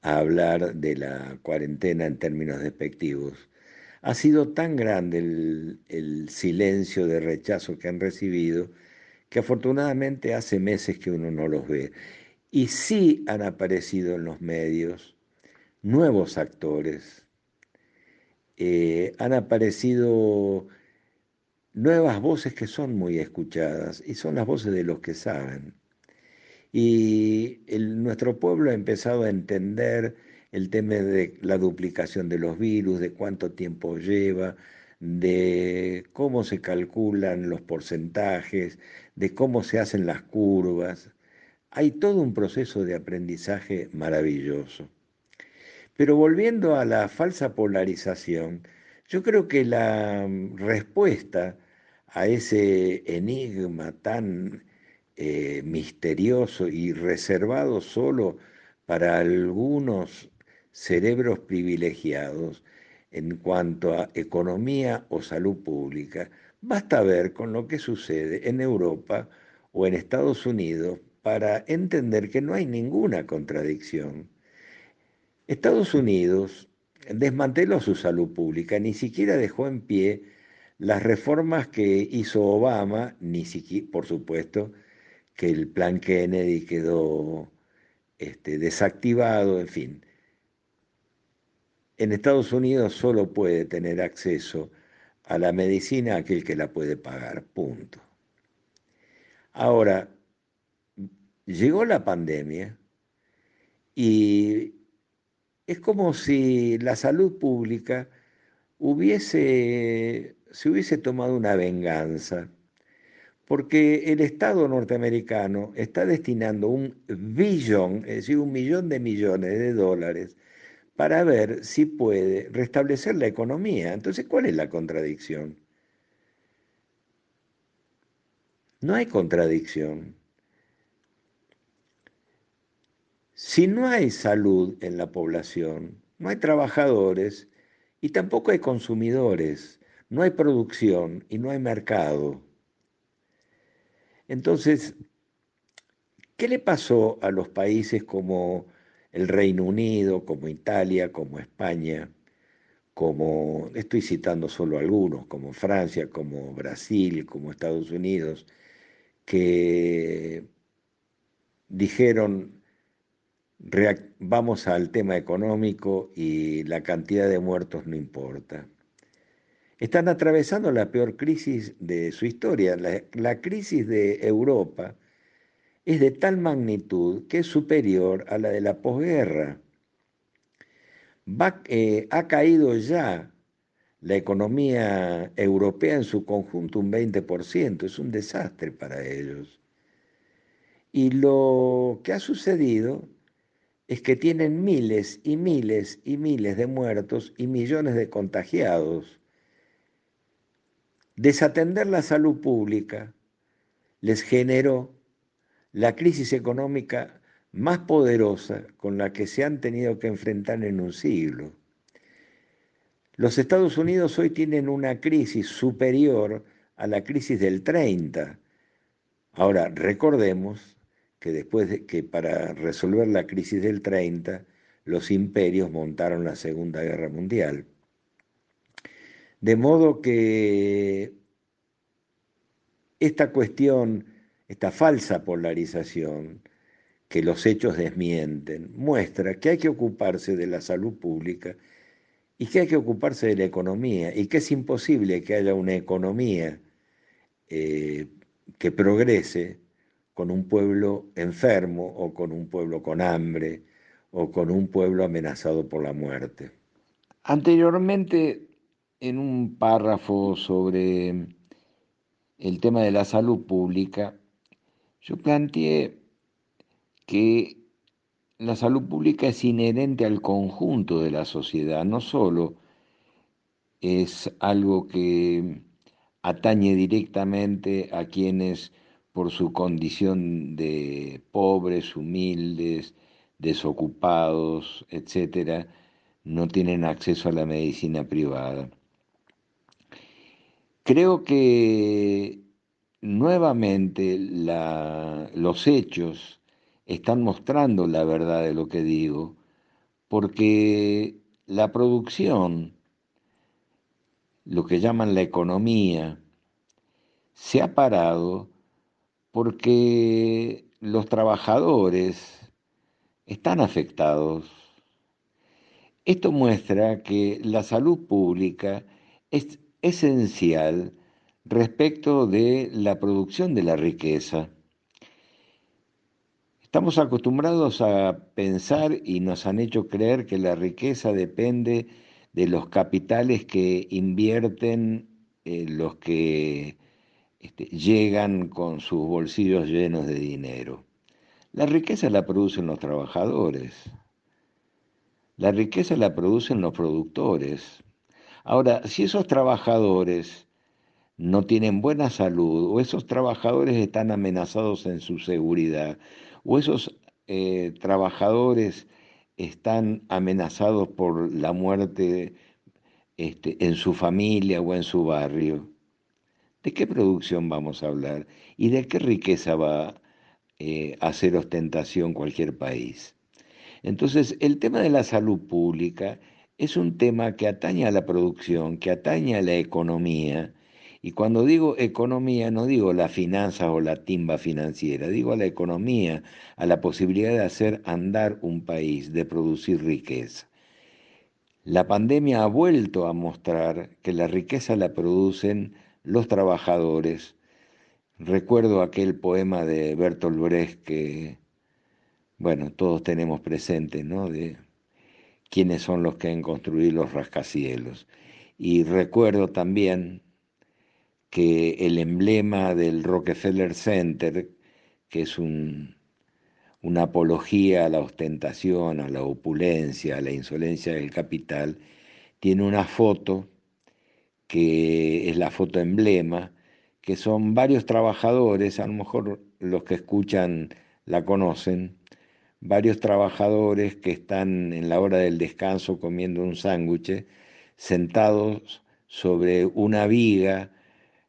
[SPEAKER 8] hablar de la cuarentena en términos despectivos. Ha sido tan grande el silencio de rechazo que han recibido que afortunadamente hace meses que uno no los ve. Y sí han aparecido en los medios nuevos actores, han aparecido nuevas voces que son muy escuchadas y son las voces de los que saben. Y nuestro pueblo ha empezado a entender el tema de la duplicación de los virus, de cuánto tiempo lleva, de cómo se calculan los porcentajes, de cómo se hacen las curvas. Hay todo un proceso de aprendizaje maravilloso. Pero volviendo a la falsa polarización, yo creo que la respuesta a ese enigma tan misterioso y reservado solo para algunos cerebros privilegiados en cuanto a economía o salud pública, basta ver con lo que sucede en Europa o en Estados Unidos para entender que no hay ninguna contradicción. Estados Unidos desmanteló su salud pública, ni siquiera dejó en pie las reformas que hizo Obama, ni siquiera, por supuesto, que el plan Kennedy quedó desactivado, en fin. En Estados Unidos solo puede tener acceso a la medicina aquel que la puede pagar, punto. Ahora, llegó la pandemia y es como si la salud pública se hubiese tomado una venganza, porque el Estado norteamericano está destinando un billón, es decir, 1.000.000 de millones de dólares, para ver si puede restablecer la economía. Entonces, ¿cuál es la contradicción? No hay contradicción. Si no hay salud en la población, no hay trabajadores y tampoco hay consumidores, no hay producción y no hay mercado. Entonces, ¿qué le pasó a los países como el Reino Unido, como Italia, como España, como, estoy citando solo algunos, como Francia, como Brasil, como Estados Unidos, que dijeron, vamos al tema económico y la cantidad de muertos no importa. Están atravesando la peor crisis de su historia. La crisis de Europa es de tal magnitud que es superior a la de la posguerra. Ha caído ya la economía europea en su conjunto un 20%, es un desastre para ellos. Y lo que ha sucedido es que tienen miles y miles y miles de muertos y millones de contagiados. Desatender la salud pública les generó la crisis económica más poderosa con la que se han tenido que enfrentar en un siglo. Los Estados Unidos hoy tienen una crisis superior a la crisis del 30. Ahora, recordemos que después de que para resolver la crisis del 30, los imperios montaron la Segunda Guerra Mundial. De modo que esta cuestión, esta falsa polarización que los hechos desmienten, muestra que hay que ocuparse de la salud pública y que hay que ocuparse de la economía y que es imposible que haya una economía que progrese con un pueblo enfermo o con un pueblo con hambre o con un pueblo amenazado por la muerte. Anteriormente, en un párrafo sobre el tema de la salud pública, yo planteé que la salud pública es inherente al conjunto de la sociedad, no solo es algo que atañe directamente a quienes por su condición de pobres, humildes, desocupados, etcétera, no tienen acceso a la medicina privada. Creo que nuevamente los hechos están mostrando la verdad de lo que digo, porque la producción, lo que llaman la economía, se ha parado porque los trabajadores están afectados. Esto muestra que la salud pública es esencial respecto de la producción de la riqueza. Estamos acostumbrados a pensar y nos han hecho creer que la riqueza depende de los capitales que invierten los que llegan con sus bolsillos llenos de dinero. La riqueza la producen los trabajadores, la riqueza la producen los productores. Ahora, si esos trabajadores no tienen buena salud, o esos trabajadores están amenazados en su seguridad, o esos trabajadores están amenazados por la muerte en su familia o en su barrio, ¿de qué producción vamos a hablar? ¿Y de qué riqueza va a hacer ostentación cualquier país? Entonces, el tema de la salud pública es un tema que atañe a la producción, que atañe a la economía, y cuando digo economía no digo la finanza o la timba financiera, digo a la economía, a la posibilidad de hacer andar un país, de producir riqueza. La pandemia ha vuelto a mostrar que la riqueza la producen los trabajadores. Recuerdo aquel poema de Bertolt Brecht que, bueno, todos tenemos presente, ¿no? De quiénes son los que han construido los rascacielos. Y recuerdo también que el emblema del Rockefeller Center, que es una apología a la ostentación, a la opulencia, a la insolencia del capital, tiene una foto que es la foto emblema, que son varios trabajadores, a lo mejor los que escuchan la conocen, varios trabajadores que están en la hora del descanso comiendo un sándwich, sentados sobre una viga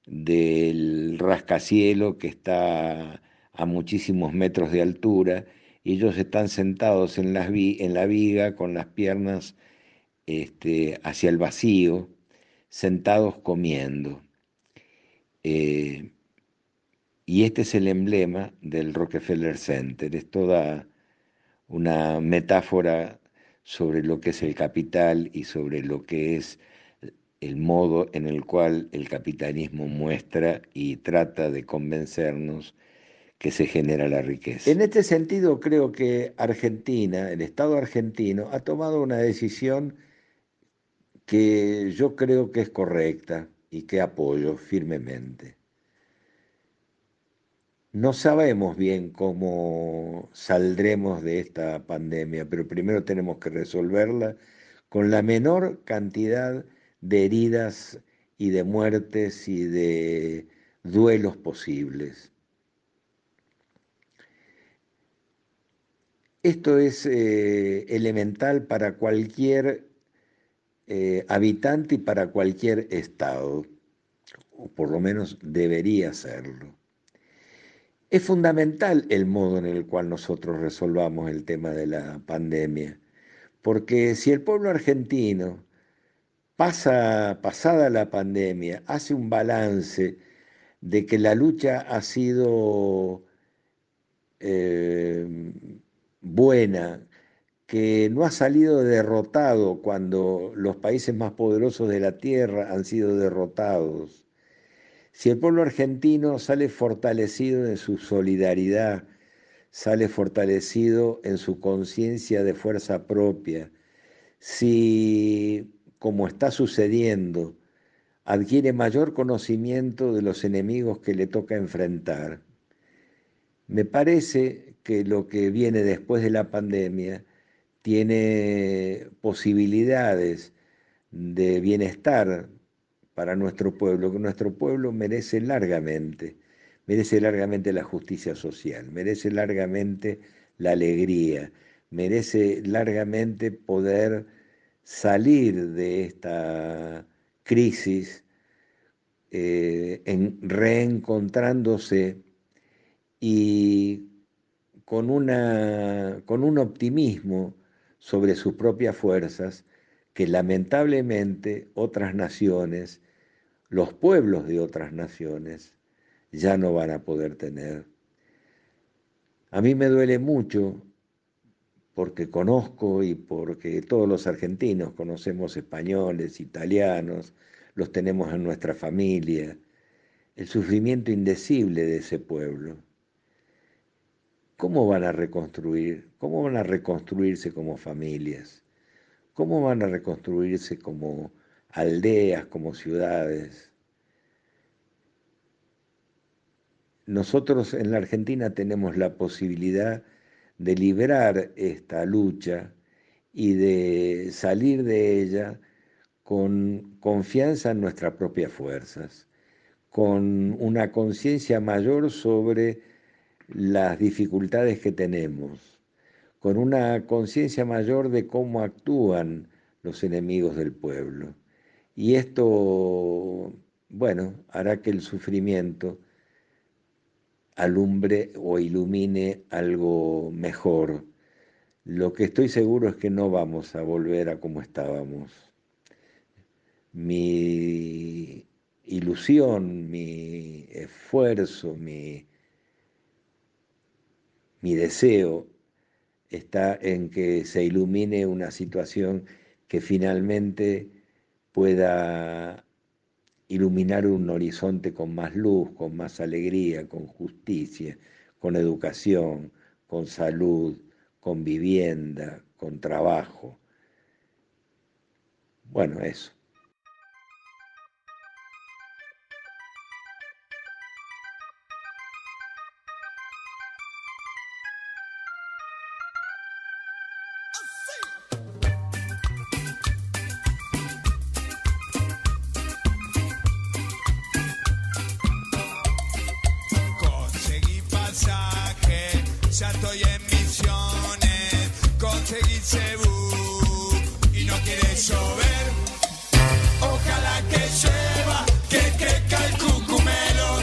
[SPEAKER 8] del rascacielo que está a muchísimos metros de altura, y ellos están sentados en la viga con las piernas hacia el vacío, sentados comiendo. Y este es el emblema del Rockefeller Center. Es toda una metáfora sobre lo que es el capital y sobre lo que es el modo en el cual el capitalismo muestra y trata de convencernos que se genera la riqueza. En este sentido, creo que Argentina, el Estado argentino, ha tomado una decisión que yo creo que es correcta y que apoyo firmemente. No sabemos bien cómo saldremos de esta pandemia, pero primero tenemos que resolverla con la menor cantidad de heridas y de muertes y de duelos posibles. Esto es elemental para cualquier habitante y para cualquier estado, o por lo menos debería serlo. Es fundamental el modo en el cual nosotros resolvamos el tema de la pandemia, porque si el pueblo argentino, pasada la pandemia, hace un balance de que la lucha ha sido buena, que no ha salido derrotado cuando los países más poderosos de la tierra han sido derrotados, si el pueblo argentino sale fortalecido en su solidaridad, sale fortalecido en su conciencia de fuerza propia, si, como está sucediendo, adquiere mayor conocimiento de los enemigos que le toca enfrentar, me parece que lo que viene después de la pandemia tiene posibilidades de bienestar para nuestro pueblo, que nuestro pueblo merece largamente la justicia social, merece largamente la alegría, merece largamente poder salir de esta crisis reencontrándose y con un optimismo sobre sus propias fuerzas que lamentablemente otras naciones, los pueblos de otras naciones, ya no van a poder tener. A mí me duele mucho porque conozco y porque todos los argentinos conocemos españoles, italianos, los tenemos en nuestra familia, el sufrimiento indecible de ese pueblo. ¿Cómo van a reconstruir? ¿Cómo van a reconstruirse como familias? ¿Cómo van a reconstruirse como aldeas, como ciudades? Nosotros en la Argentina tenemos la posibilidad de liberar esta lucha y de salir de ella con confianza en nuestras propias fuerzas, con una conciencia mayor sobre las dificultades que tenemos, con una conciencia mayor de cómo actúan los enemigos del pueblo. Y esto, bueno, hará que el sufrimiento alumbre o ilumine algo mejor. Lo que estoy seguro es que no vamos a volver a como estábamos. Mi ilusión, mi esfuerzo, mi deseo está en que se ilumine una situación que finalmente pueda iluminar un horizonte con más luz, con más alegría, con justicia, con educación, con salud, con vivienda, con trabajo. Bueno, eso.
[SPEAKER 9] Ya estoy en Misiones, conseguí Cebú y no quiere llover. Ojalá que llueva, que crezca el cucumelo.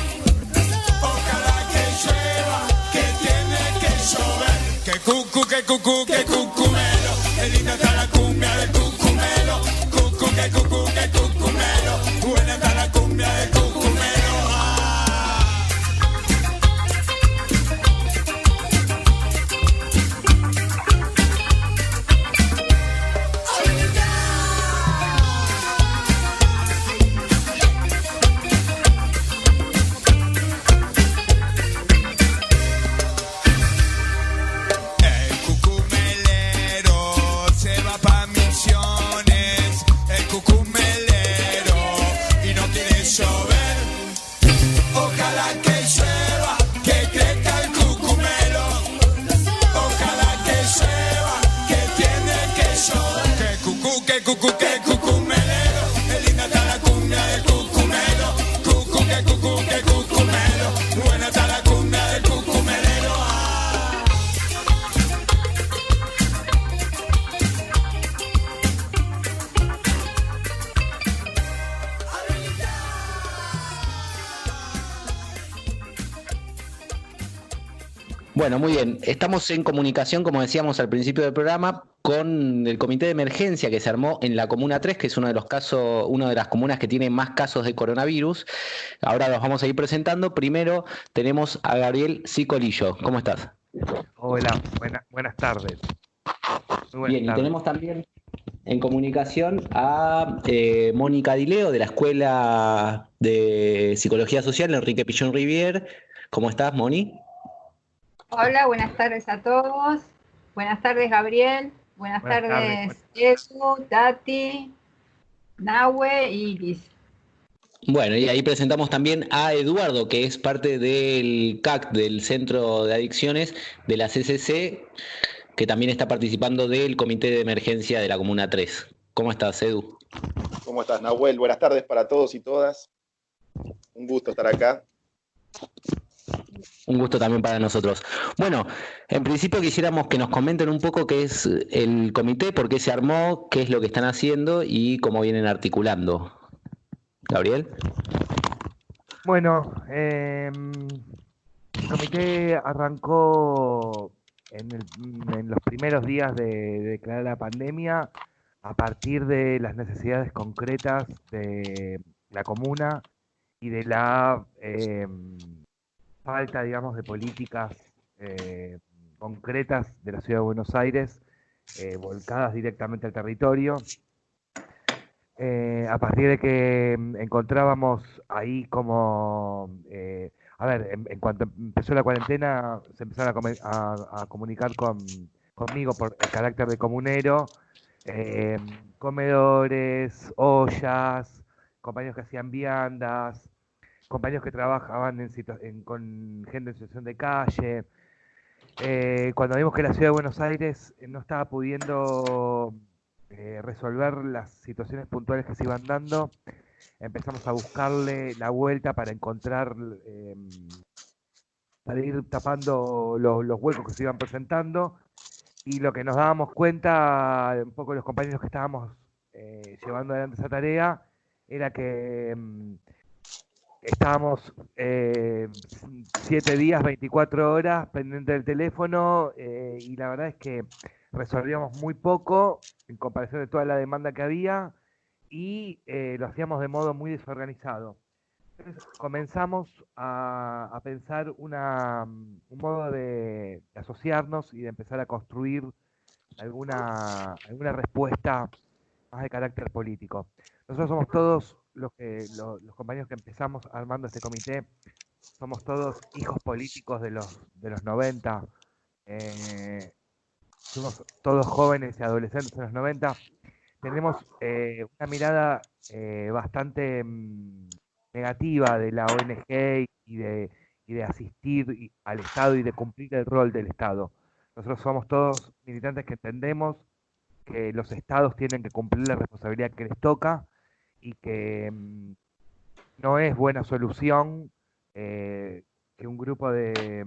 [SPEAKER 9] Ojalá que llueva, que tiene que llover. Que cucumelo. Qué linda está la cumbia del cucumelo. Que cucumelo. Buena está la cumbia del cucumelo.
[SPEAKER 5] Bueno, muy bien. Estamos en comunicación, como decíamos al principio del programa, con el comité de emergencia que se armó en la Comuna 3, que es uno de los casos, una de las comunas que tiene más casos de coronavirus. Ahora los vamos a ir presentando. Primero tenemos a Gabriel Cicolillo. ¿Cómo estás?
[SPEAKER 10] Hola, buenas tardes. Muy buenas
[SPEAKER 5] Bien, y
[SPEAKER 10] tardes.
[SPEAKER 5] tenemos también en comunicación a Mónica Dileo de la Escuela de Psicología Social Enrique Pichón Rivier. ¿Cómo estás, Moni?
[SPEAKER 11] Hola, buenas tardes a todos. Buenas tardes, Gabriel. Buenas tardes, Edu, Tati, Nahue y Liz.
[SPEAKER 5] Bueno, y ahí presentamos también a Eduardo, que es parte del CAC, del Centro de Adicciones de la CCC, que también está participando del Comité de Emergencia de la Comuna 3. ¿Cómo estás, Edu?
[SPEAKER 12] ¿Cómo estás, Nahuel? Buenas tardes para todos y todas. Un gusto estar acá.
[SPEAKER 5] Un gusto también para nosotros. Bueno, en principio quisiéramos que nos comenten un poco qué es el comité, por qué se armó, qué es lo que están haciendo y cómo vienen articulando. Gabriel.
[SPEAKER 10] Bueno, el comité arrancó en los primeros días de declarar la pandemia a partir de las necesidades concretas de la comuna y de la falta, digamos, de políticas concretas de la ciudad de Buenos Aires volcadas directamente al territorio. A partir de que encontrábamos ahí como, en cuanto empezó la cuarentena, se empezaron a comunicar conmigo por el carácter de comunero, comedores, ollas, compañeros que hacían viandas, compañeros que trabajaban con gente en situación de calle. Cuando vimos que la ciudad de Buenos Aires no estaba pudiendo resolver las situaciones puntuales que se iban dando, empezamos a buscarle la vuelta para encontrar, para ir tapando los huecos que se iban presentando, y lo que nos dábamos cuenta, un poco los compañeros que estábamos llevando adelante esa tarea, era que estábamos 7 días, 24 horas pendientes del teléfono, y la verdad es que resolvíamos muy poco en comparación de toda la demanda que había, y lo hacíamos de modo muy desorganizado. Entonces comenzamos a pensar un modo de asociarnos y de empezar a construir alguna respuesta más de carácter político. Nosotros somos todos los compañeros que empezamos armando este comité, somos todos hijos políticos de los 90, somos todos jóvenes y adolescentes en los 90, tenemos una mirada bastante negativa de la ONG y de asistir al Estado y de cumplir el rol del Estado. Nosotros somos todos militantes que entendemos que los estados tienen que cumplir la responsabilidad que les toca y que no es buena solución que un grupo de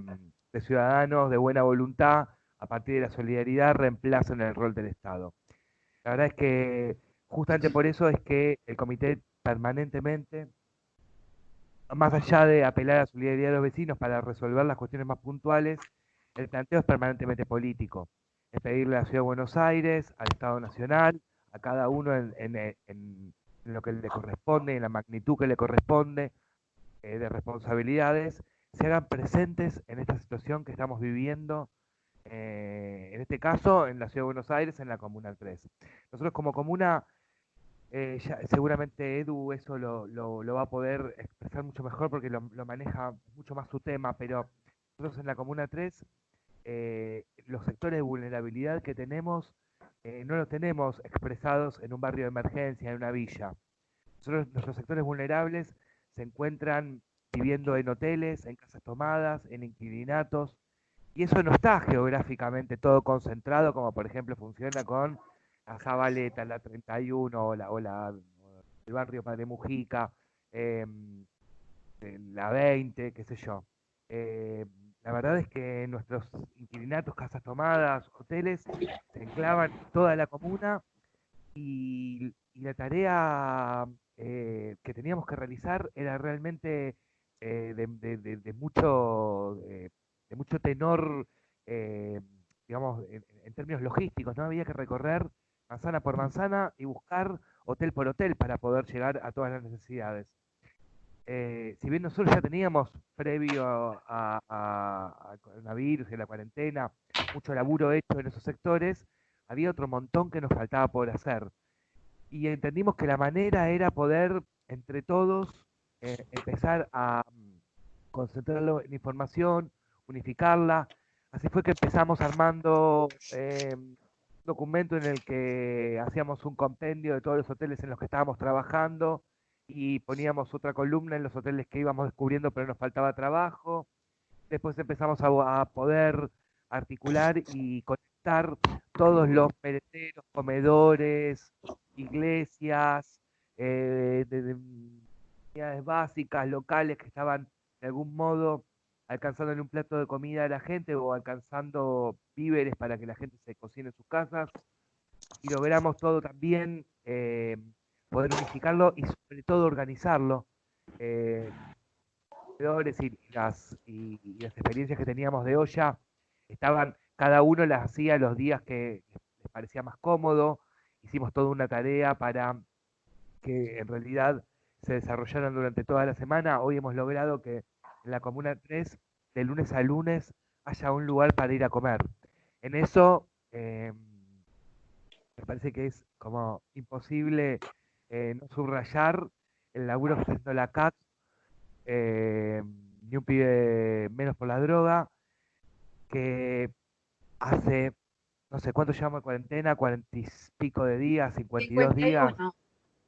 [SPEAKER 10] ciudadanos de buena voluntad, a partir de la solidaridad, reemplacen el rol del Estado. La verdad es que justamente por eso es que el comité permanentemente, más allá de apelar a la solidaridad de los vecinos para resolver las cuestiones más puntuales, el planteo es permanentemente político. Es pedirle a la Ciudad de Buenos Aires, al Estado Nacional, a cada uno en lo que le corresponde, en la magnitud que le corresponde de responsabilidades, se hagan presentes en esta situación que estamos viviendo, en este caso en la Ciudad de Buenos Aires, en la Comuna 3. Nosotros como comuna, seguramente Edu eso lo va a poder expresar mucho mejor porque lo maneja mucho más su tema, pero nosotros en la Comuna 3, los sectores de vulnerabilidad que tenemos, no los tenemos expresados en un barrio de emergencia, en una villa. Nuestros sectores vulnerables se encuentran viviendo en hoteles, en casas tomadas, en inquilinatos, y eso no está geográficamente todo concentrado, como por ejemplo funciona con la Zabaleta, la 31 el barrio Padre Mujica, la 20, qué sé yo. La verdad es que nuestros inquilinatos, casas tomadas, hoteles, se enclavan toda la comuna, y la tarea que teníamos que realizar era realmente de mucho mucho tenor, digamos, en términos logísticos, ¿no? Había que recorrer manzana por manzana y buscar hotel por hotel para poder llegar a todas las necesidades. Si bien nosotros ya teníamos, previo a coronavirus y a la cuarentena, mucho laburo hecho en esos sectores, había otro montón que nos faltaba por hacer. Y entendimos que la manera era poder, entre todos, empezar a concentrarlo en información, unificarla. Así fue que empezamos armando un documento en el que hacíamos un compendio de todos los hoteles en los que estábamos trabajando y poníamos otra columna en los hoteles que íbamos descubriendo pero nos faltaba trabajo. Después empezamos a poder articular y conectar todos los merenderos, comedores, iglesias, de unidades básicas, locales que estaban de algún modo alcanzándole un plato de comida a la gente o alcanzando víveres para que la gente se cocine en sus casas. Y logramos todo también, poder unificarlo y sobre todo organizarlo. Y las experiencias que teníamos de olla estaban, cada uno las hacía los días que les parecía más cómodo. Hicimos toda una tarea para que en realidad se desarrollaran durante toda la semana. Hoy hemos logrado que en la Comuna 3, de lunes a lunes, haya un lugar para ir a comer. En eso me parece que es como imposible no subrayar el laburo que está haciendo la CAC, Ni un pibe menos por la droga, que hace, no sé cuánto llevamos de cuarentena, 40 y pico de días, 52 días.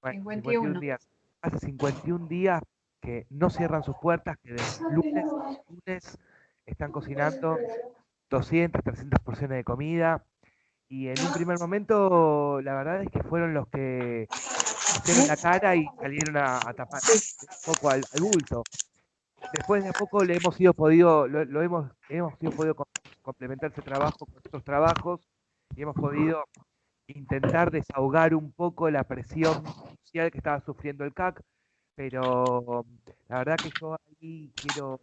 [SPEAKER 10] 51 días. Hace 51 días que no cierran sus puertas, que de lunes a lunes están cocinando 200, 300 porciones de comida. Y en un primer momento, la verdad es que fueron los que pusieron la cara y salieron a tapar un poco al bulto. Después de a poco le hemos sido podido, hemos sido podido complementar ese trabajo con otros trabajos y hemos podido intentar desahogar un poco la presión social que estaba sufriendo el CAC, pero la verdad que yo ahí quiero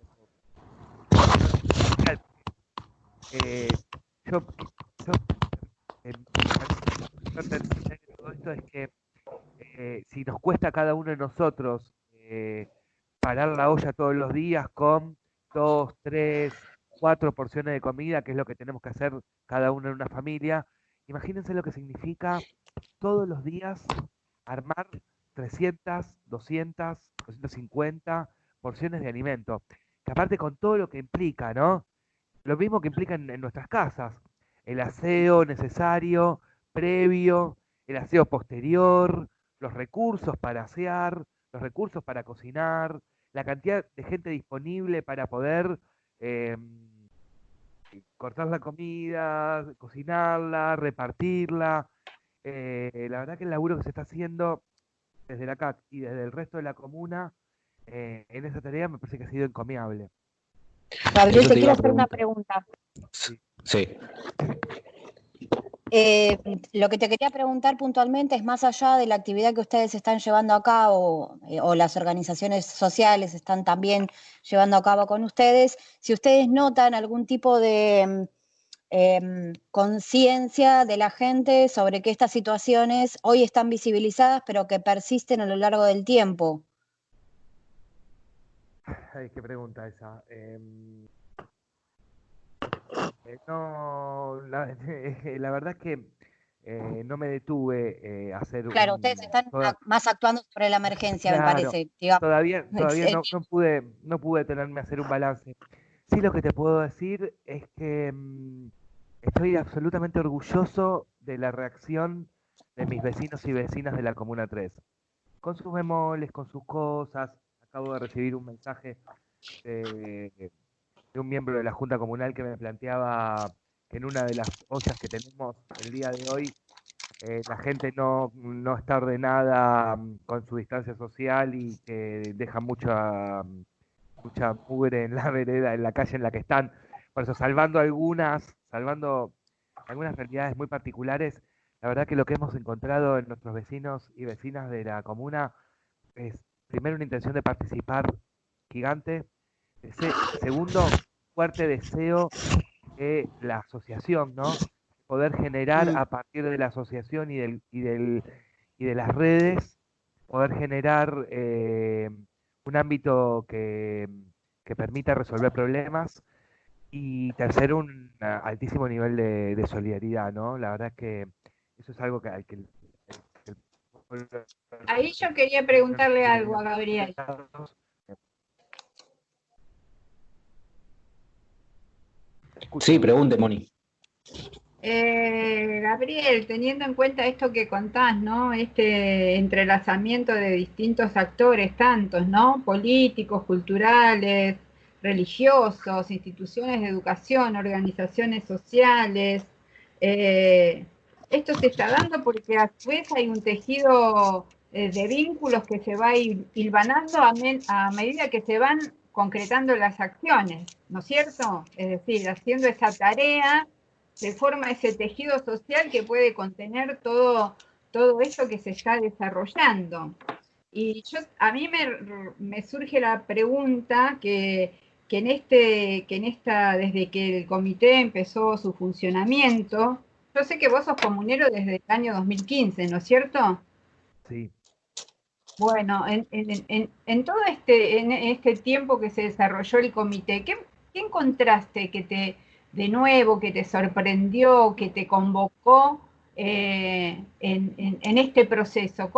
[SPEAKER 10] yo todo esto es que si nos cuesta a cada uno de nosotros parar la olla todos los días con 2, 3, 4 porciones de comida, que es lo que tenemos que hacer cada uno en una familia, imagínense lo que significa todos los días armar 300, 200, 250 porciones de alimento. Que aparte con todo lo que implica, ¿no? Lo mismo que implica en nuestras casas. El aseo necesario, previo, el aseo posterior, los recursos para asear, los recursos para cocinar, la cantidad de gente disponible para poder cortar la comida, cocinarla, repartirla. La verdad que el laburo que se está haciendo desde la CAC y desde el resto de la comuna en esa tarea me parece que ha sido encomiable.
[SPEAKER 6] Gabriel, te quiero hacer una pregunta.
[SPEAKER 5] Sí.
[SPEAKER 6] Lo que te quería preguntar puntualmente es, más allá de la actividad que ustedes están llevando a cabo o las organizaciones sociales están también llevando a cabo con ustedes, si ustedes notan algún tipo de conciencia de la gente sobre que estas situaciones hoy están visibilizadas pero que persisten a lo largo del tiempo.
[SPEAKER 10] Ay, qué pregunta esa. No, la verdad es que no me detuve a hacer.
[SPEAKER 6] Claro, ustedes están más actuando sobre la emergencia, claro, me parece. Digamos.
[SPEAKER 10] Todavía no pude detenerme a hacer un balance. Sí, lo que te puedo decir es que estoy absolutamente orgulloso de la reacción de mis vecinos y vecinas de la Comuna 3. Con sus bemoles, con sus cosas. Acabo de recibir un mensaje de un miembro de la Junta Comunal que me planteaba que en una de las ollas que tenemos el día de hoy, la gente no está ordenada con su distancia social y que deja mucha mugre en la vereda, en la calle en la que están. Por eso, salvando algunas realidades muy particulares, la verdad que lo que hemos encontrado en nuestros vecinos y vecinas de la comuna es, primero, una intención de participar gigante. Segundo, fuerte deseo de la asociación, ¿no? Poder generar a partir de la asociación y de las redes, poder generar un ámbito que permita resolver problemas. Y tercero, un altísimo nivel de solidaridad, ¿no? La verdad es que eso es algo que
[SPEAKER 11] Ahí yo quería preguntarle algo a Gabriel.
[SPEAKER 5] Sí, pregunte, Moni.
[SPEAKER 11] Gabriel, teniendo en cuenta esto que contás, ¿no? Este entrelazamiento de distintos actores, tantos, ¿no? Políticos, culturales, religiosos, instituciones de educación, organizaciones sociales. Esto se está dando porque a su vez hay un tejido de vínculos que se va hilvanando a medida que se van concretando las acciones, ¿no es cierto? Es decir, haciendo esa tarea se forma ese tejido social que puede contener todo esto que se está desarrollando. Y a mí me surge la pregunta que desde que el comité empezó su funcionamiento, yo sé que vos sos comunero desde el año 2015, ¿no es cierto?
[SPEAKER 10] Sí.
[SPEAKER 11] Bueno, en todo este tiempo que se desarrolló el comité, ¿qué encontraste de nuevo, que te sorprendió, que te convocó en este proceso?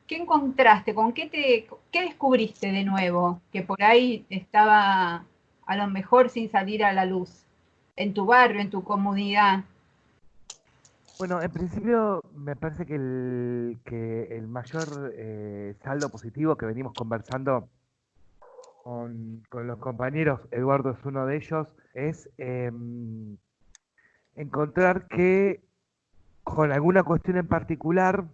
[SPEAKER 11] ¿Qué encontraste? ¿Qué descubriste de nuevo que por ahí estaba a lo mejor sin salir a la luz en tu barrio, en tu comunidad?
[SPEAKER 10] Bueno, en principio me parece que el mayor saldo positivo que venimos conversando con los compañeros, Eduardo es uno de ellos, es encontrar que con alguna cuestión en particular,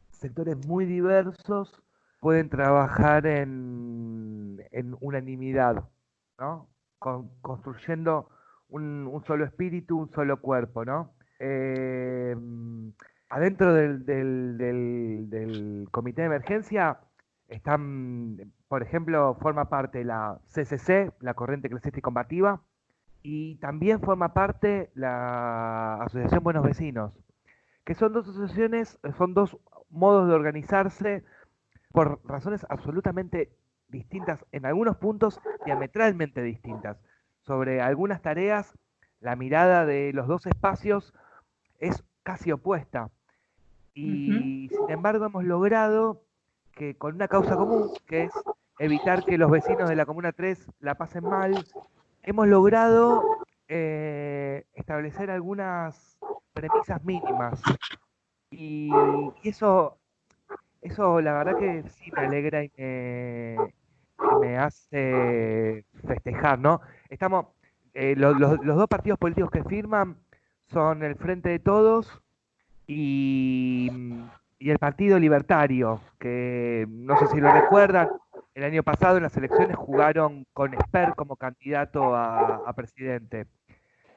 [SPEAKER 10] sectores muy diversos pueden trabajar en unanimidad, ¿no? Construyendo un solo espíritu, un solo cuerpo, ¿no? Adentro del comité de emergencia están, por ejemplo, forma parte la CCC, la Corriente Eclesiástica y Combativa, y también forma parte la Asociación Buenos Vecinos, que son dos asociaciones, son dos modos de organizarse por razones absolutamente distintas, en algunos puntos diametralmente distintas. Sobre algunas tareas, la mirada de los dos espacios es casi opuesta. Y sin embargo hemos logrado que con una causa común, que es evitar que los vecinos de la Comuna 3 la pasen mal, hemos logrado establecer algunas premisas mínimas. Y eso la verdad que sí me alegra y me hace festejar, ¿no? Estamos, los dos partidos políticos que firman son el Frente de Todos y el Partido Libertario, que no sé si lo recuerdan, el año pasado en las elecciones jugaron con Esper como candidato a presidente.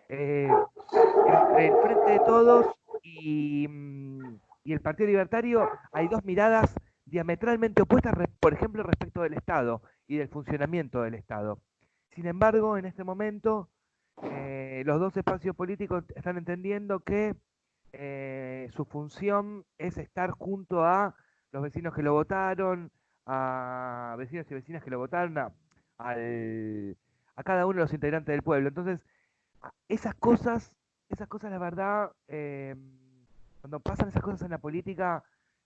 [SPEAKER 10] Entre el Frente de Todos y el Partido Libertario hay dos miradas diametralmente opuestas, por ejemplo, respecto del Estado y del funcionamiento del Estado. Sin embargo, en este momento, los dos espacios políticos están entendiendo que su función es estar junto a los vecinos que lo votaron, a vecinos y vecinas que lo votaron, a cada uno de los integrantes del pueblo. Entonces, esas cosas, la verdad, cuando pasan esas cosas en la política,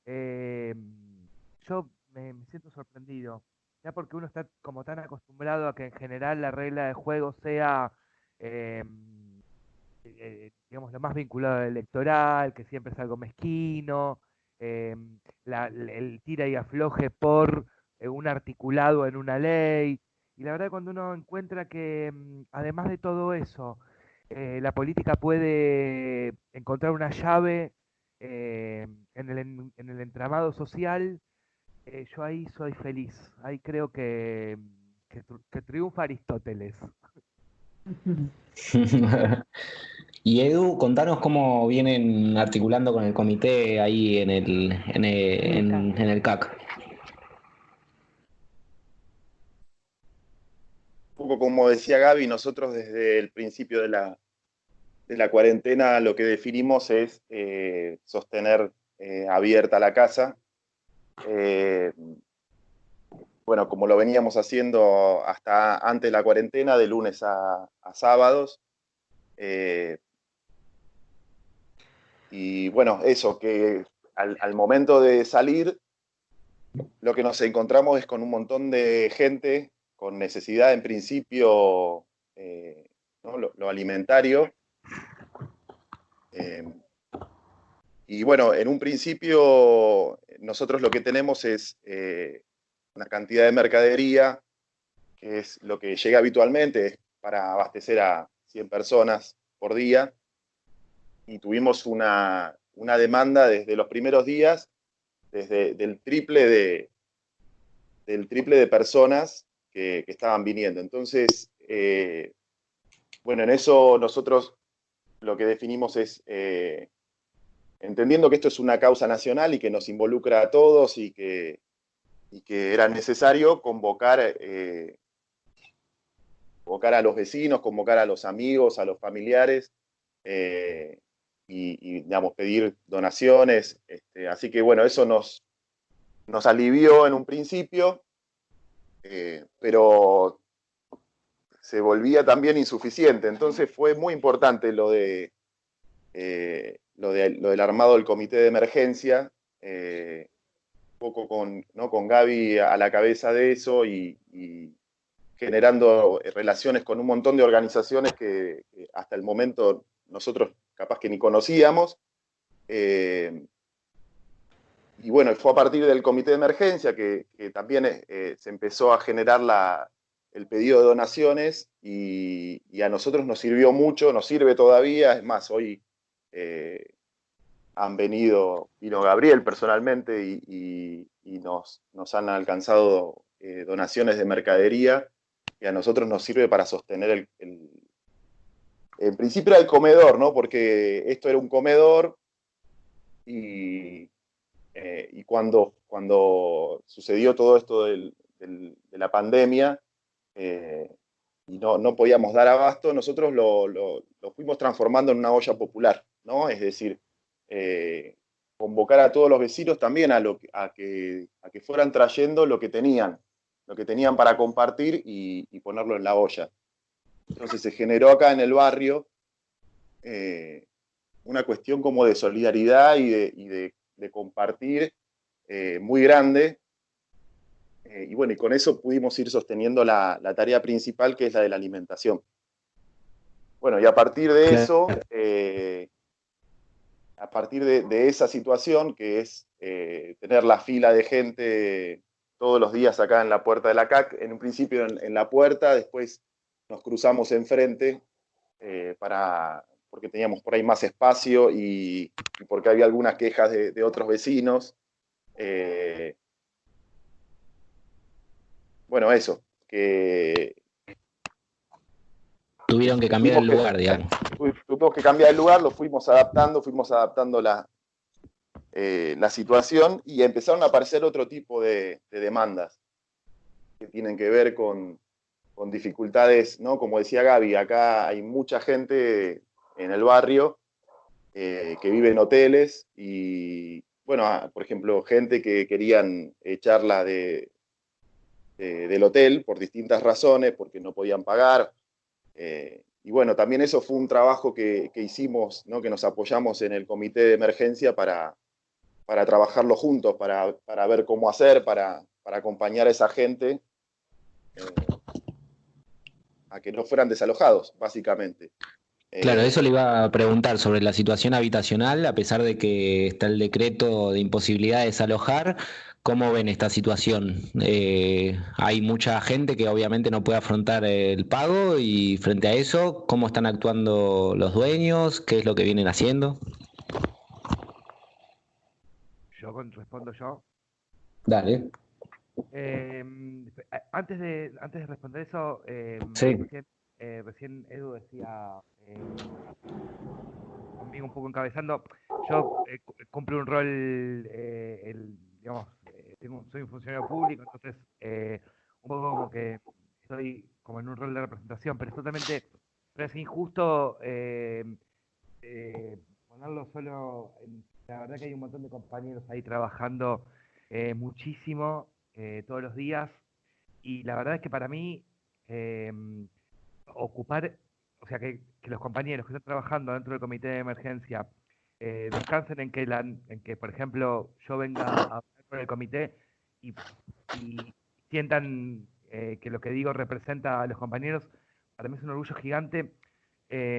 [SPEAKER 10] yo me siento sorprendido, ya porque uno está como tan acostumbrado a que en general la regla de juego sea, digamos, lo más vinculado al electoral, que siempre es algo mezquino, el tira y afloje por un articulado en una ley. Y la verdad, cuando uno encuentra que, además de todo eso, la política puede encontrar una llave en el entramado social, yo ahí soy feliz. Ahí creo que triunfa Aristóteles.
[SPEAKER 5] Y Edu, contanos cómo vienen articulando con el comité ahí en el CAC.
[SPEAKER 12] poco como decía Gaby, nosotros desde el principio de la cuarentena lo que definimos es sostener abierta la casa. Bueno, como lo veníamos haciendo hasta antes de la cuarentena, de lunes a sábados. Y bueno, eso, que al momento de salir, lo que nos encontramos es con un montón de gente con necesidad, en principio, ¿no? lo alimentario. Y bueno, en un principio nosotros lo que tenemos es una cantidad de mercadería, que es lo que llega habitualmente, es para abastecer a 100 personas por día. Y tuvimos una demanda desde los primeros días, del triple de personas que estaban viniendo. Entonces, bueno, en eso nosotros lo que definimos es, entendiendo que esto es una causa nacional y que nos involucra a todos y que era necesario convocar a los vecinos, convocar a los amigos, a los familiares, y digamos, pedir donaciones. Así que bueno, eso nos alivió en un principio, pero se volvía también insuficiente. Entonces fue muy importante lo del armado del comité de emergencia, un poco con Gaby a la cabeza de eso y generando relaciones con un montón de organizaciones que hasta el momento nosotros capaz que ni conocíamos. Y bueno, fue a partir del comité de emergencia que también se empezó a generar el pedido de donaciones y a nosotros nos sirvió mucho, nos sirve todavía. Es más, hoy vino Gabriel personalmente y nos han alcanzado donaciones de mercadería que a nosotros nos sirve para sostener en principio era el comedor, ¿no? Porque esto era un comedor y cuando sucedió todo esto de la pandemia y no podíamos dar abasto, nosotros lo fuimos transformando en una olla popular, ¿no? Es decir, convocar a todos los vecinos también a que fueran trayendo lo que tenían para compartir y ponerlo en la olla. Entonces se generó acá en el barrio una cuestión como de solidaridad y de compartir muy grande. Y bueno, y con eso pudimos ir sosteniendo la tarea principal, que es la de la alimentación. Bueno, y a partir de eso, a partir de esa situación, que es tener la fila de gente todos los días acá en la puerta de la CAC, en un principio en la puerta, después nos cruzamos enfrente porque teníamos por ahí más espacio y porque había algunas quejas de otros vecinos. Bueno, eso, que
[SPEAKER 5] tuvieron que cambiar el lugar, digamos.
[SPEAKER 12] Tuvimos que cambiar el lugar, lo fuimos adaptando la situación y empezaron a aparecer otro tipo de demandas que tienen que ver con dificultades, ¿no? Como decía Gaby, acá hay mucha gente en el barrio que vive en hoteles y, bueno, por ejemplo, gente que querían echarla del hotel por distintas razones, porque no podían pagar. Y bueno, también eso fue un trabajo que hicimos, ¿no? Que nos apoyamos en el comité de emergencia para trabajarlo juntos, para ver cómo hacer, para acompañar a esa gente a que no fueran desalojados, básicamente.
[SPEAKER 5] Claro, eso le iba a preguntar sobre la situación habitacional, a pesar de que está el decreto de imposibilidad de desalojar. ¿Cómo ven esta situación? Hay mucha gente que obviamente no puede afrontar el pago y frente a eso, ¿cómo están actuando los dueños? ¿Qué es lo que vienen haciendo?
[SPEAKER 10] Respondo yo.
[SPEAKER 5] Dale.
[SPEAKER 10] Antes de responder eso,
[SPEAKER 5] Sí.
[SPEAKER 10] recién Edu decía, conmigo un poco encabezando, yo cumplo un rol, digamos, soy un funcionario público, entonces un poco como que estoy como en un rol de representación, pero es injusto ponerlo solo. La verdad que hay un montón de compañeros ahí trabajando muchísimo todos los días, y la verdad es que para mí ocupar, o sea, que los compañeros que están trabajando dentro del comité de emergencia descansen en que, por ejemplo, yo venga a hablar con el comité y sientan que lo que digo representa a los compañeros. Para mí es un orgullo gigante,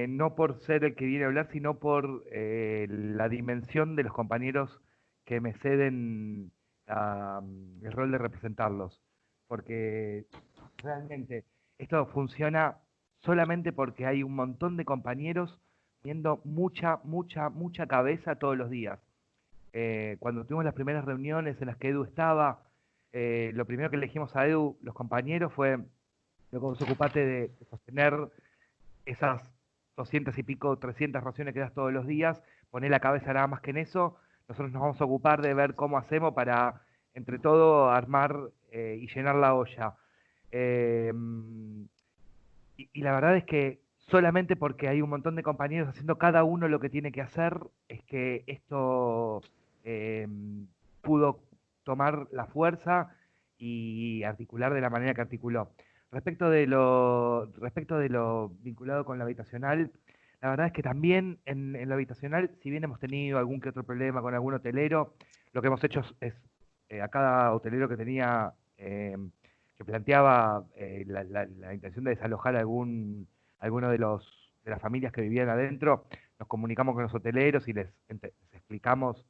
[SPEAKER 10] no por ser el que viene a hablar, sino por la dimensión de los compañeros que me ceden el rol de representarlos. Porque realmente esto funciona solamente porque hay un montón de compañeros viendo mucha cabeza todos los días. Cuando tuvimos las primeras reuniones en las que Edu estaba, lo primero que le dijimos a Edu, los compañeros, fue: luego vos ocupate de sostener esas 200 y pico, 300 raciones que das todos los días, poné la cabeza nada más que en eso, nosotros nos vamos a ocupar de ver cómo hacemos para, entre todo, armar y llenar la olla. Y la verdad es que solamente porque hay un montón de compañeros haciendo cada uno lo que tiene que hacer, es que esto pudo tomar la fuerza y articular de la manera que articuló. Respecto de lo vinculado con lo habitacional, la verdad es que también en lo habitacional, si bien hemos tenido algún que otro problema con algún hotelero, lo que hemos hecho es a cada hotelero que tenía, que planteaba la intención de desalojar alguno de las familias que vivían adentro, nos comunicamos con los hoteleros y les explicamos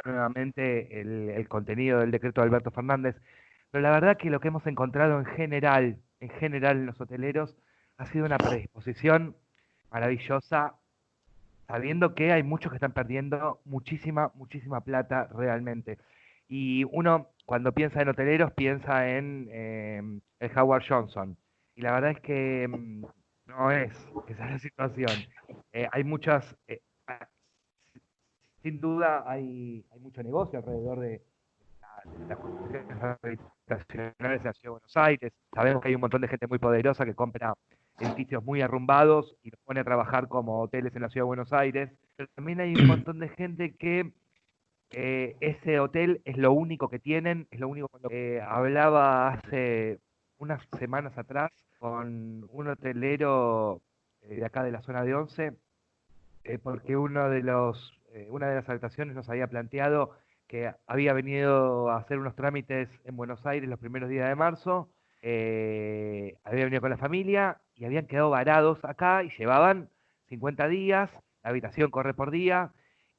[SPEAKER 10] nuevamente el contenido del decreto de Alberto Fernández. Pero la verdad que lo que hemos encontrado en general en los hoteleros ha sido una predisposición maravillosa, sabiendo que hay muchos que están perdiendo muchísima plata realmente. Y uno, cuando piensa en hoteleros, piensa en el Howard Johnson. Y la verdad es que no es esa la situación. Hay muchas, sin duda hay mucho negocio alrededor de las construcciones habitacionales de la Ciudad de Buenos Aires. Sabemos que hay un montón de gente muy poderosa que compra edificios muy arrumbados y los pone a trabajar como hoteles en la Ciudad de Buenos Aires. Pero también hay un montón de gente que ese hotel es lo único que tienen, es lo único con lo que hablaba hace unas semanas atrás con un hotelero de acá de la zona de Once, porque una de las habitaciones nos había planteado que había venido a hacer unos trámites en Buenos Aires los primeros días de marzo, había venido con la familia y habían quedado varados acá y llevaban 50 días, la habitación corre por día,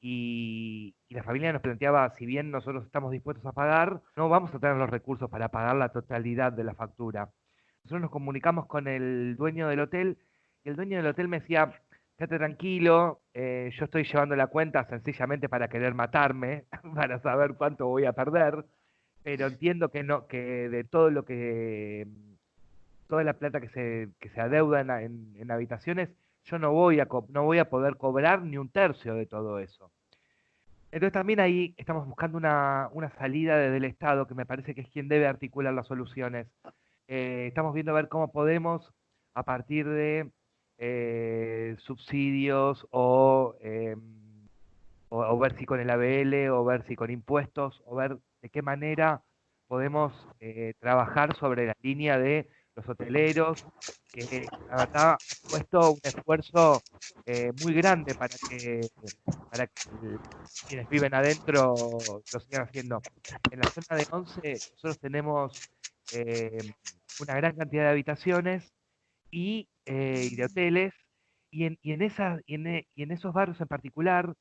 [SPEAKER 10] y la familia nos planteaba: si bien nosotros estamos dispuestos a pagar, no vamos a tener los recursos para pagar la totalidad de la factura. Nosotros nos comunicamos con el dueño del hotel y el dueño del hotel me decía: quédate tranquilo, yo estoy llevando la cuenta sencillamente para querer matarme, para saber cuánto voy a perder, pero entiendo que no, que de todo lo que, toda la plata que se adeuda en habitaciones, yo no voy a poder cobrar ni un tercio de todo eso. Entonces también ahí estamos buscando una salida desde el Estado, que me parece que es quien debe articular las soluciones. Estamos viendo a ver cómo podemos, a partir de subsidios o ver si con el ABL, o ver si con impuestos, o ver de qué manera podemos trabajar sobre la línea de los hoteleros, que la verdad han puesto un esfuerzo muy grande para que quienes viven adentro lo sigan haciendo. En la zona de Once nosotros tenemos una gran cantidad de habitaciones y de hoteles, y en esos barrios en particular,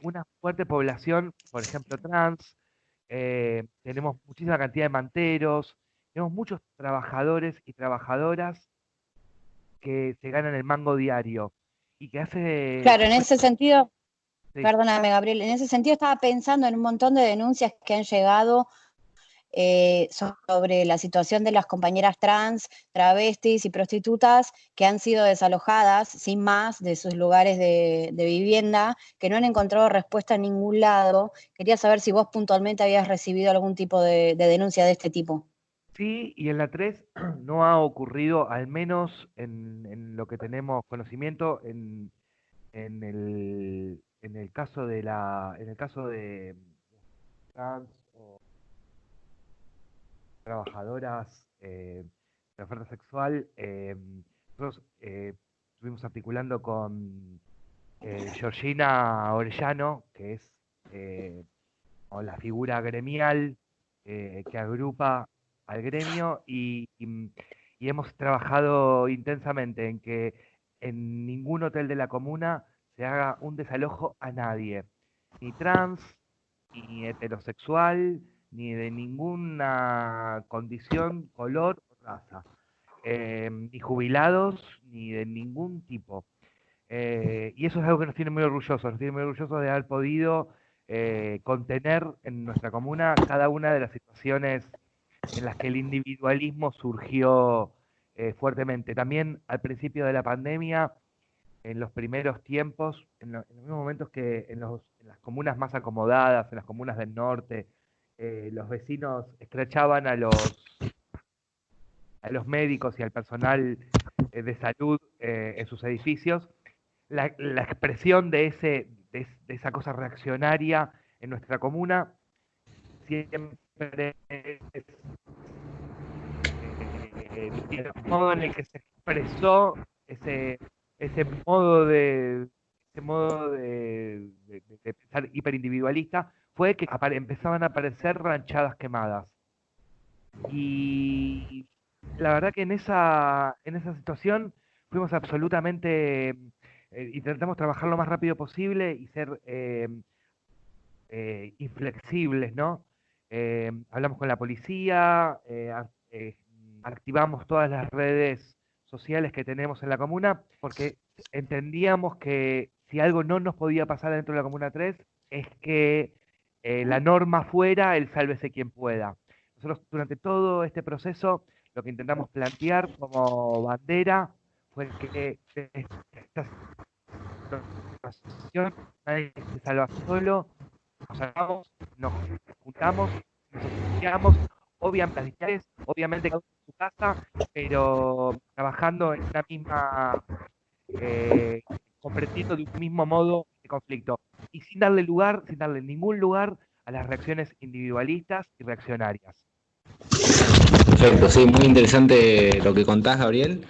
[SPEAKER 10] una fuerte población, por ejemplo, trans, tenemos muchísima cantidad de manteros, tenemos muchos trabajadores y trabajadoras que se ganan el mango diario y que hace...
[SPEAKER 6] Claro, en ese sentido,
[SPEAKER 10] Sí.
[SPEAKER 6] perdóname Gabriel, en ese sentido estaba pensando en un montón de denuncias que han llegado sobre la situación de las compañeras trans, travestis y prostitutas que han sido desalojadas sin más de sus lugares de vivienda, que no han encontrado respuesta en ningún lado. Quería saber si vos puntualmente habías recibido algún tipo de denuncia de este tipo.
[SPEAKER 10] Sí, y en la 3 no ha ocurrido, al menos en lo que tenemos conocimiento, en el caso en el caso de trans o trabajadoras de oferta sexual. Nosotros estuvimos articulando con Georgina Orellano, que es o la figura gremial que agrupa al gremio, y hemos trabajado intensamente en que en ningún hotel de la comuna se haga un desalojo a nadie, ni trans, ni heterosexual, ni de ninguna condición, color o raza, ni jubilados, ni de ningún tipo. Y eso es algo que nos tiene muy orgullosos de haber podido contener en nuestra comuna cada una de las situaciones en las que el individualismo surgió fuertemente. También al principio de la pandemia, en los primeros tiempos, en los mismos momentos que en las comunas más acomodadas, en las comunas del norte, los vecinos escrachaban a los médicos y al personal de salud en sus edificios. La expresión de esa cosa reaccionaria en nuestra comuna siempre es el modo en el que se expresó ese modo de pensar hiperindividualista, fue que empezaban a aparecer ranchadas quemadas. Y la verdad que en esa situación fuimos absolutamente, intentamos trabajar lo más rápido posible y ser inflexibles, ¿no? Hablamos con la policía, activamos todas las redes sociales que tenemos en la comuna, porque entendíamos que si algo no nos podía pasar dentro de la Comuna 3 es que la norma fuera el sálvese quien pueda. Nosotros durante todo este proceso lo que intentamos plantear como bandera fue que esta situación nadie se salva solo, nos salvamos, nos juntamos, nos asociamos, obviamente cada uno en su casa, pero trabajando en una misma, comprendiendo de un mismo modo el conflicto, y sin darle ningún lugar a las reacciones individualistas y reaccionarias.
[SPEAKER 5] Perfecto, sí, muy interesante lo que contás, Gabriel.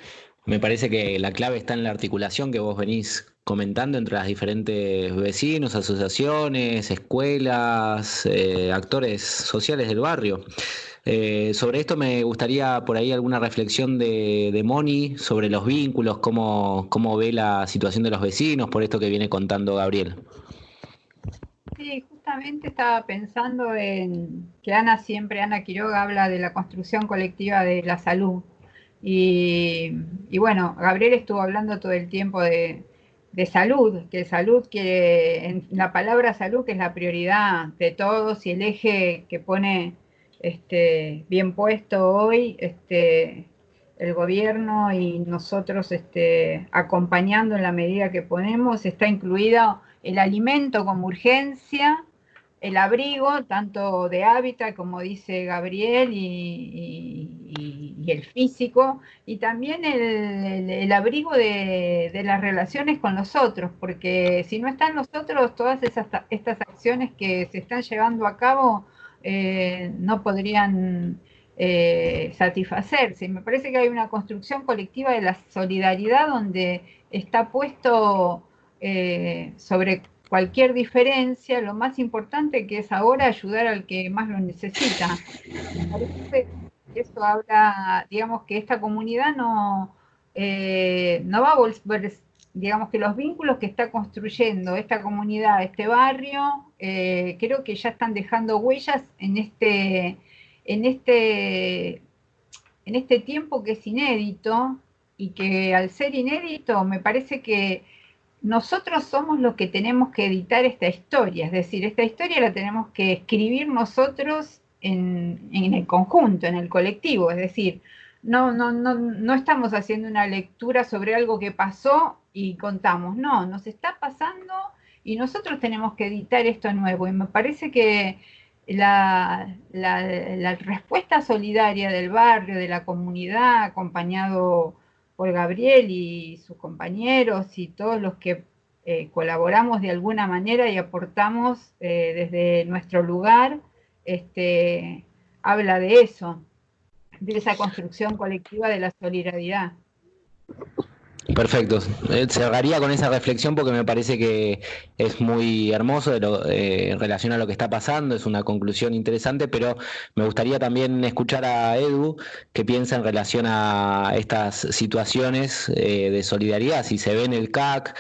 [SPEAKER 5] Me parece que la clave está en la articulación que vos venís comentando entre las diferentes vecinos, asociaciones, escuelas, actores sociales del barrio. Sobre esto me gustaría por ahí alguna reflexión de Moni sobre los vínculos, cómo ve la situación de los vecinos, por esto que viene contando Gabriel.
[SPEAKER 11] Sí, justamente estaba pensando en que Ana Quiroga habla de la construcción colectiva de la salud. Y bueno, Gabriel estuvo hablando todo el tiempo de salud, que en la palabra salud, que es la prioridad de todos y el eje que pone bien puesto hoy el gobierno y nosotros acompañando en la medida que podemos. Está incluido el alimento como urgencia, el abrigo, tanto de hábitat, como dice Gabriel, y el físico, y también el abrigo de las relaciones con los otros, porque si no están los otros, todas estas acciones que se están llevando a cabo no podrían satisfacerse. Me parece que hay una construcción colectiva de la solidaridad donde está puesto sobre cualquier diferencia lo más importante, que es ahora ayudar al que más lo necesita. Me parece que eso habla, digamos, que esta comunidad no va a volver, digamos, que los vínculos que está construyendo esta comunidad, este barrio, creo que ya están dejando huellas en este tiempo que es inédito, y que al ser inédito me parece que nosotros somos los que tenemos que editar esta historia, es decir, esta historia la tenemos que escribir nosotros en el conjunto, en el colectivo, es decir, no estamos haciendo una lectura sobre algo que pasó y contamos, no, nos está pasando y nosotros tenemos que editar esto nuevo, y me parece que la respuesta solidaria del barrio, de la comunidad, acompañado por Gabriel y sus compañeros y todos los que colaboramos de alguna manera y aportamos desde nuestro lugar, habla de eso, de esa construcción colectiva de la solidaridad.
[SPEAKER 5] Perfecto. Cerraría con esa reflexión porque me parece que es muy hermoso en relación a lo que está pasando, es una conclusión interesante, pero me gustaría también escuchar a Edu qué piensa en relación a estas situaciones de solidaridad, si se ve en el CAC,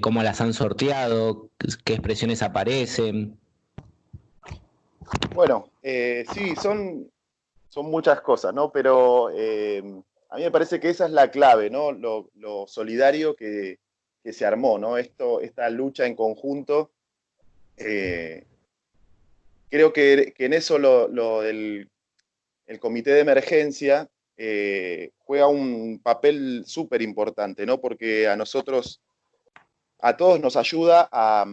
[SPEAKER 5] cómo las han sorteado, qué expresiones aparecen.
[SPEAKER 12] Bueno, sí, son muchas cosas, ¿no? Pero a mí me parece que esa es la clave, ¿no? Lo solidario que se armó, ¿no? Esta lucha en conjunto. Creo que en eso el comité de emergencia juega un papel súper importante, ¿no? Porque a todos nos ayuda a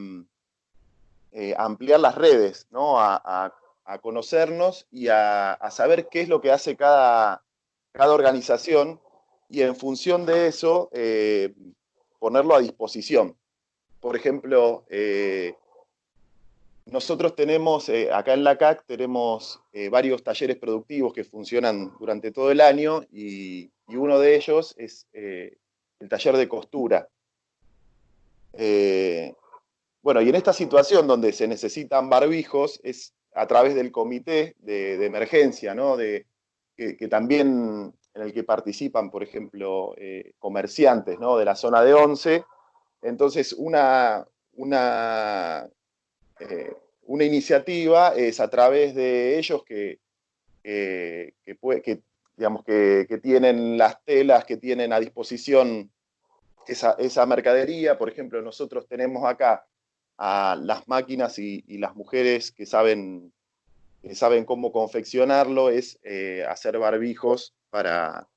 [SPEAKER 12] ampliar las redes, ¿no? A conocernos y a saber qué es lo que hace cada organización y en función de eso ponerlo a disposición. Por ejemplo, nosotros tenemos, acá en la CAC, tenemos varios talleres productivos que funcionan durante todo el año y uno de ellos es el taller de costura. Bueno, y en esta situación donde se necesitan barbijos es a través del comité de emergencia, ¿no? Que también en el que participan, por ejemplo, comerciantes, ¿no? De la zona de Once. Entonces, una iniciativa es a través de ellos que tienen las telas, que tienen a disposición esa mercadería. Por ejemplo, nosotros tenemos acá a las máquinas y las mujeres que saben cómo confeccionarlo, es hacer barbijos para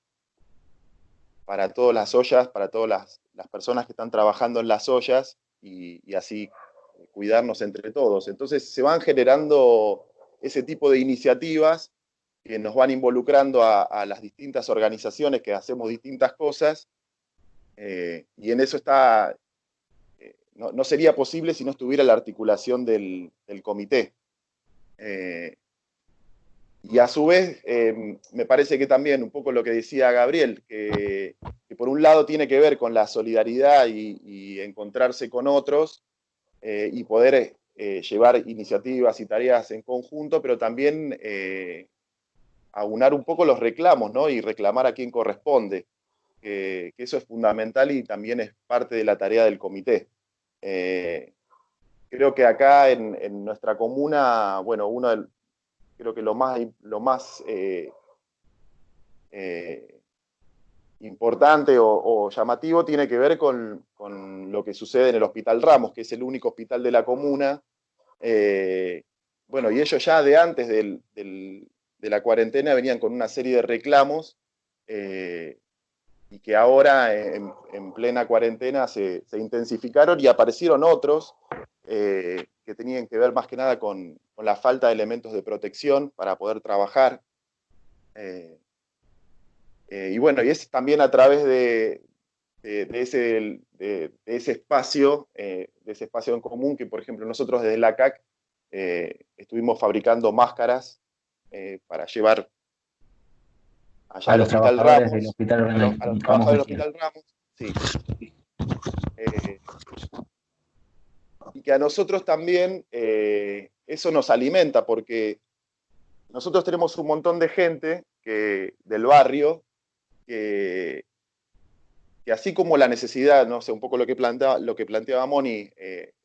[SPEAKER 12] todas las ollas, para todas las personas que están trabajando en las ollas y así cuidarnos entre todos. Entonces se van generando ese tipo de iniciativas que nos van involucrando a las distintas organizaciones que hacemos distintas cosas y en eso está... No sería posible si no estuviera la articulación del comité. Y a su vez, me parece que también un poco lo que decía Gabriel, que por un lado tiene que ver con la solidaridad y encontrarse con otros y poder llevar iniciativas y tareas en conjunto, pero también aunar un poco los reclamos, ¿no? Y reclamar a quien corresponde, que eso es fundamental y también es parte de la tarea del comité. Creo que acá en nuestra comuna, bueno, creo que lo más importante o llamativo tiene que ver con lo que sucede en el Hospital Ramos, que es el único hospital de la comuna. Bueno, y ellos ya de antes de la cuarentena venían con una serie de reclamos y que ahora en plena cuarentena se intensificaron y aparecieron otros que tenían que ver más que nada con la falta de elementos de protección para poder trabajar. Y bueno, y es también a través de ese espacio en común que, por ejemplo, nosotros desde la CAC estuvimos fabricando máscaras para llevar allá
[SPEAKER 5] a los trabajadores del Hospital Ramos.
[SPEAKER 12] A los trabajadores del Hospital Ramos, sí. Y que a nosotros también eso nos alimenta, porque nosotros tenemos un montón de gente del barrio que así como la necesidad, no sé, un poco lo que planteaba Moni,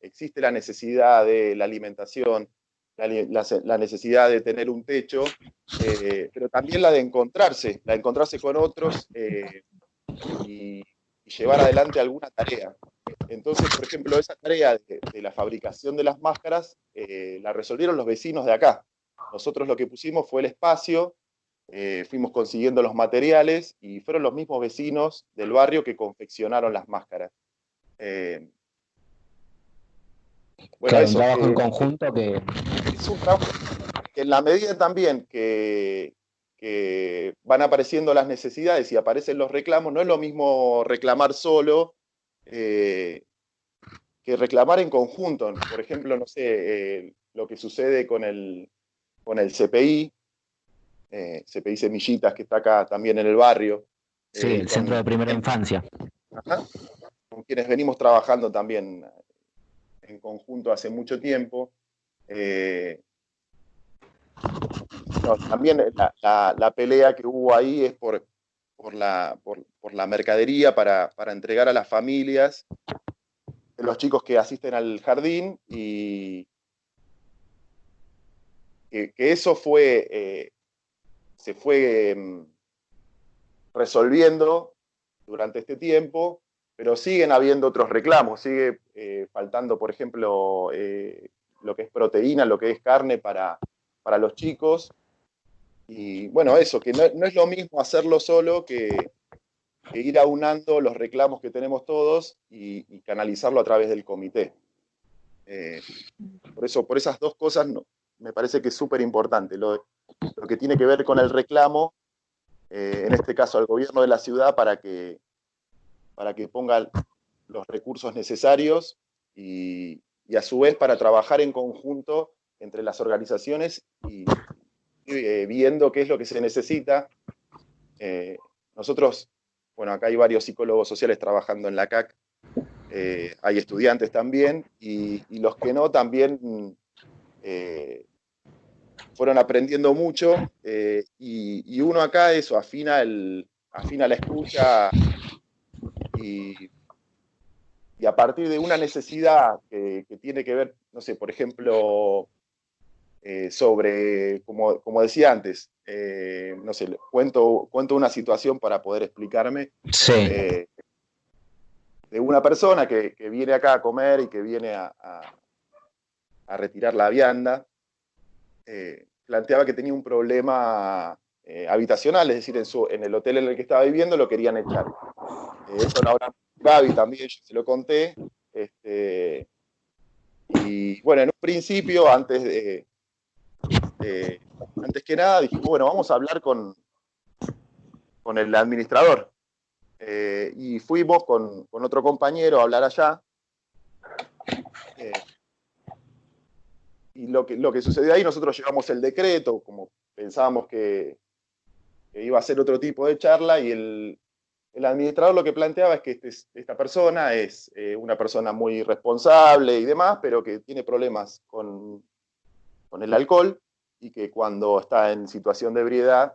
[SPEAKER 12] existe la necesidad de la alimentación, la necesidad de tener un techo, pero también la de encontrarse con otros y llevar adelante alguna tarea. Entonces, por ejemplo, esa tarea de la fabricación de las máscaras la resolvieron los vecinos de acá. Nosotros lo que pusimos fue el espacio, fuimos consiguiendo los materiales y fueron los mismos vecinos del barrio que confeccionaron las máscaras. Bueno,
[SPEAKER 5] claro, un trabajo en conjunto que...
[SPEAKER 12] Es un trabajo en en la medida también que van apareciendo las necesidades y aparecen los reclamos, no es lo mismo reclamar solo que reclamar en conjunto. Por ejemplo, no sé, lo que sucede con el CPI, CPI Semillitas, que está acá también en el barrio.
[SPEAKER 5] Sí, el Centro de Primera Infancia.
[SPEAKER 12] Ajá, con quienes venimos trabajando también en conjunto hace mucho tiempo. También la pelea que hubo ahí es por la mercadería para entregar a las familias de los chicos que asisten al jardín, y que eso se fue resolviendo durante este tiempo, pero siguen habiendo otros reclamos, sigue faltando, por ejemplo, lo que es proteína, lo que es carne para los chicos. Y bueno, eso, que no es lo mismo hacerlo solo que ir aunando los reclamos que tenemos todos y canalizarlo a través del comité. Por esas dos cosas me parece que es súper importante. Lo que tiene que ver con el reclamo, en este caso al gobierno de la ciudad, para que ponga los recursos necesarios y a su vez para trabajar en conjunto entre las organizaciones y viendo qué es lo que se necesita. Nosotros, bueno, acá hay varios psicólogos sociales trabajando en la CAC, hay estudiantes también, y los que no también fueron aprendiendo mucho, y uno acá eso, afina la escucha, y a partir de una necesidad que tiene que ver, no sé, por ejemplo, sobre, como decía antes, no sé, cuento una situación para poder explicarme.
[SPEAKER 5] Sí.
[SPEAKER 12] De una persona que viene acá a comer y que viene a retirar la vianda, planteaba que tenía un problema habitacional, es decir, en el hotel en el que estaba viviendo lo querían echar. Eso ahora Gaby también, yo se lo conté. Y bueno, en un principio, antes que nada, dijimos, bueno, vamos a hablar con el administrador. Y fuimos con otro compañero a hablar allá. Y lo que sucedió ahí, nosotros llevamos el decreto, como pensábamos que iba a ser otro tipo de charla, y el administrador lo que planteaba es que esta persona es una persona muy responsable y demás, pero que tiene problemas con el alcohol, y que cuando está en situación de ebriedad,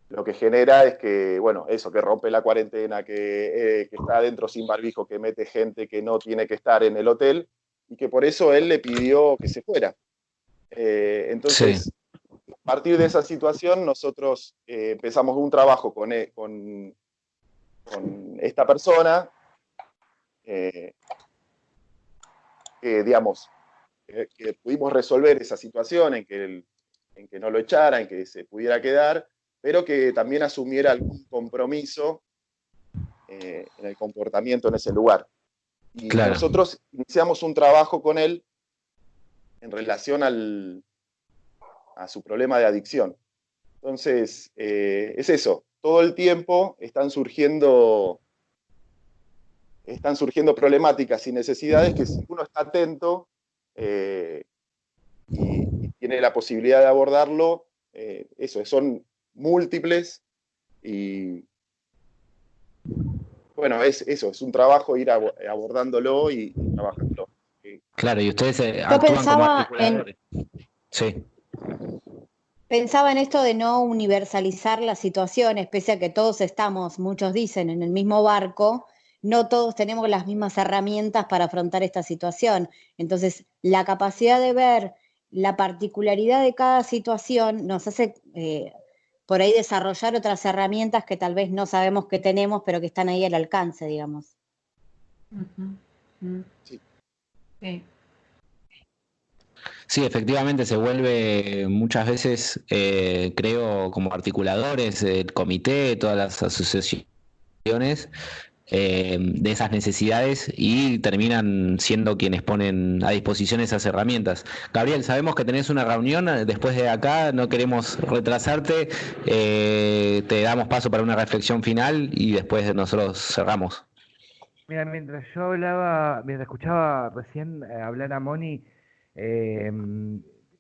[SPEAKER 12] lo que genera es que, bueno, eso, que rompe la cuarentena, que está adentro sin barbijo, que mete gente que no tiene que estar en el hotel, y que por eso él le pidió que se fuera. Entonces, sí, a partir de esa situación, nosotros empezamos un trabajo con esta persona, que digamos, que pudimos resolver esa situación en que no lo echara, en que se pudiera quedar, pero que también asumiera algún compromiso en el comportamiento en ese lugar. Y claro, nosotros iniciamos un trabajo con él en relación a su problema de adicción. Entonces, es eso, todo el tiempo están surgiendo problemáticas y necesidades que, si uno está atento y tiene la posibilidad de abordarlo, eso, son múltiples, y bueno, es un trabajo ir abordándolo y trabajándolo.
[SPEAKER 5] Claro, y ustedes
[SPEAKER 6] actúan como articuladores.
[SPEAKER 5] Sí.
[SPEAKER 6] Pensaba en esto de no universalizar las situaciones, pese a que todos estamos, muchos dicen, en el mismo barco, no todos tenemos las mismas herramientas para afrontar esta situación. Entonces, la capacidad de ver la particularidad de cada situación nos hace por ahí desarrollar otras herramientas que tal vez no sabemos que tenemos, pero que están ahí al alcance, digamos.
[SPEAKER 12] Sí.
[SPEAKER 11] Sí.
[SPEAKER 5] Sí, efectivamente se vuelve muchas veces, creo, como articuladores, el comité, todas las asociaciones, de esas necesidades y terminan siendo quienes ponen a disposición esas herramientas. Gabriel, sabemos que tenés una reunión después de acá, no queremos retrasarte, te damos paso para una reflexión final y después nosotros cerramos.
[SPEAKER 10] Mira, mientras escuchaba recién hablar a Moni,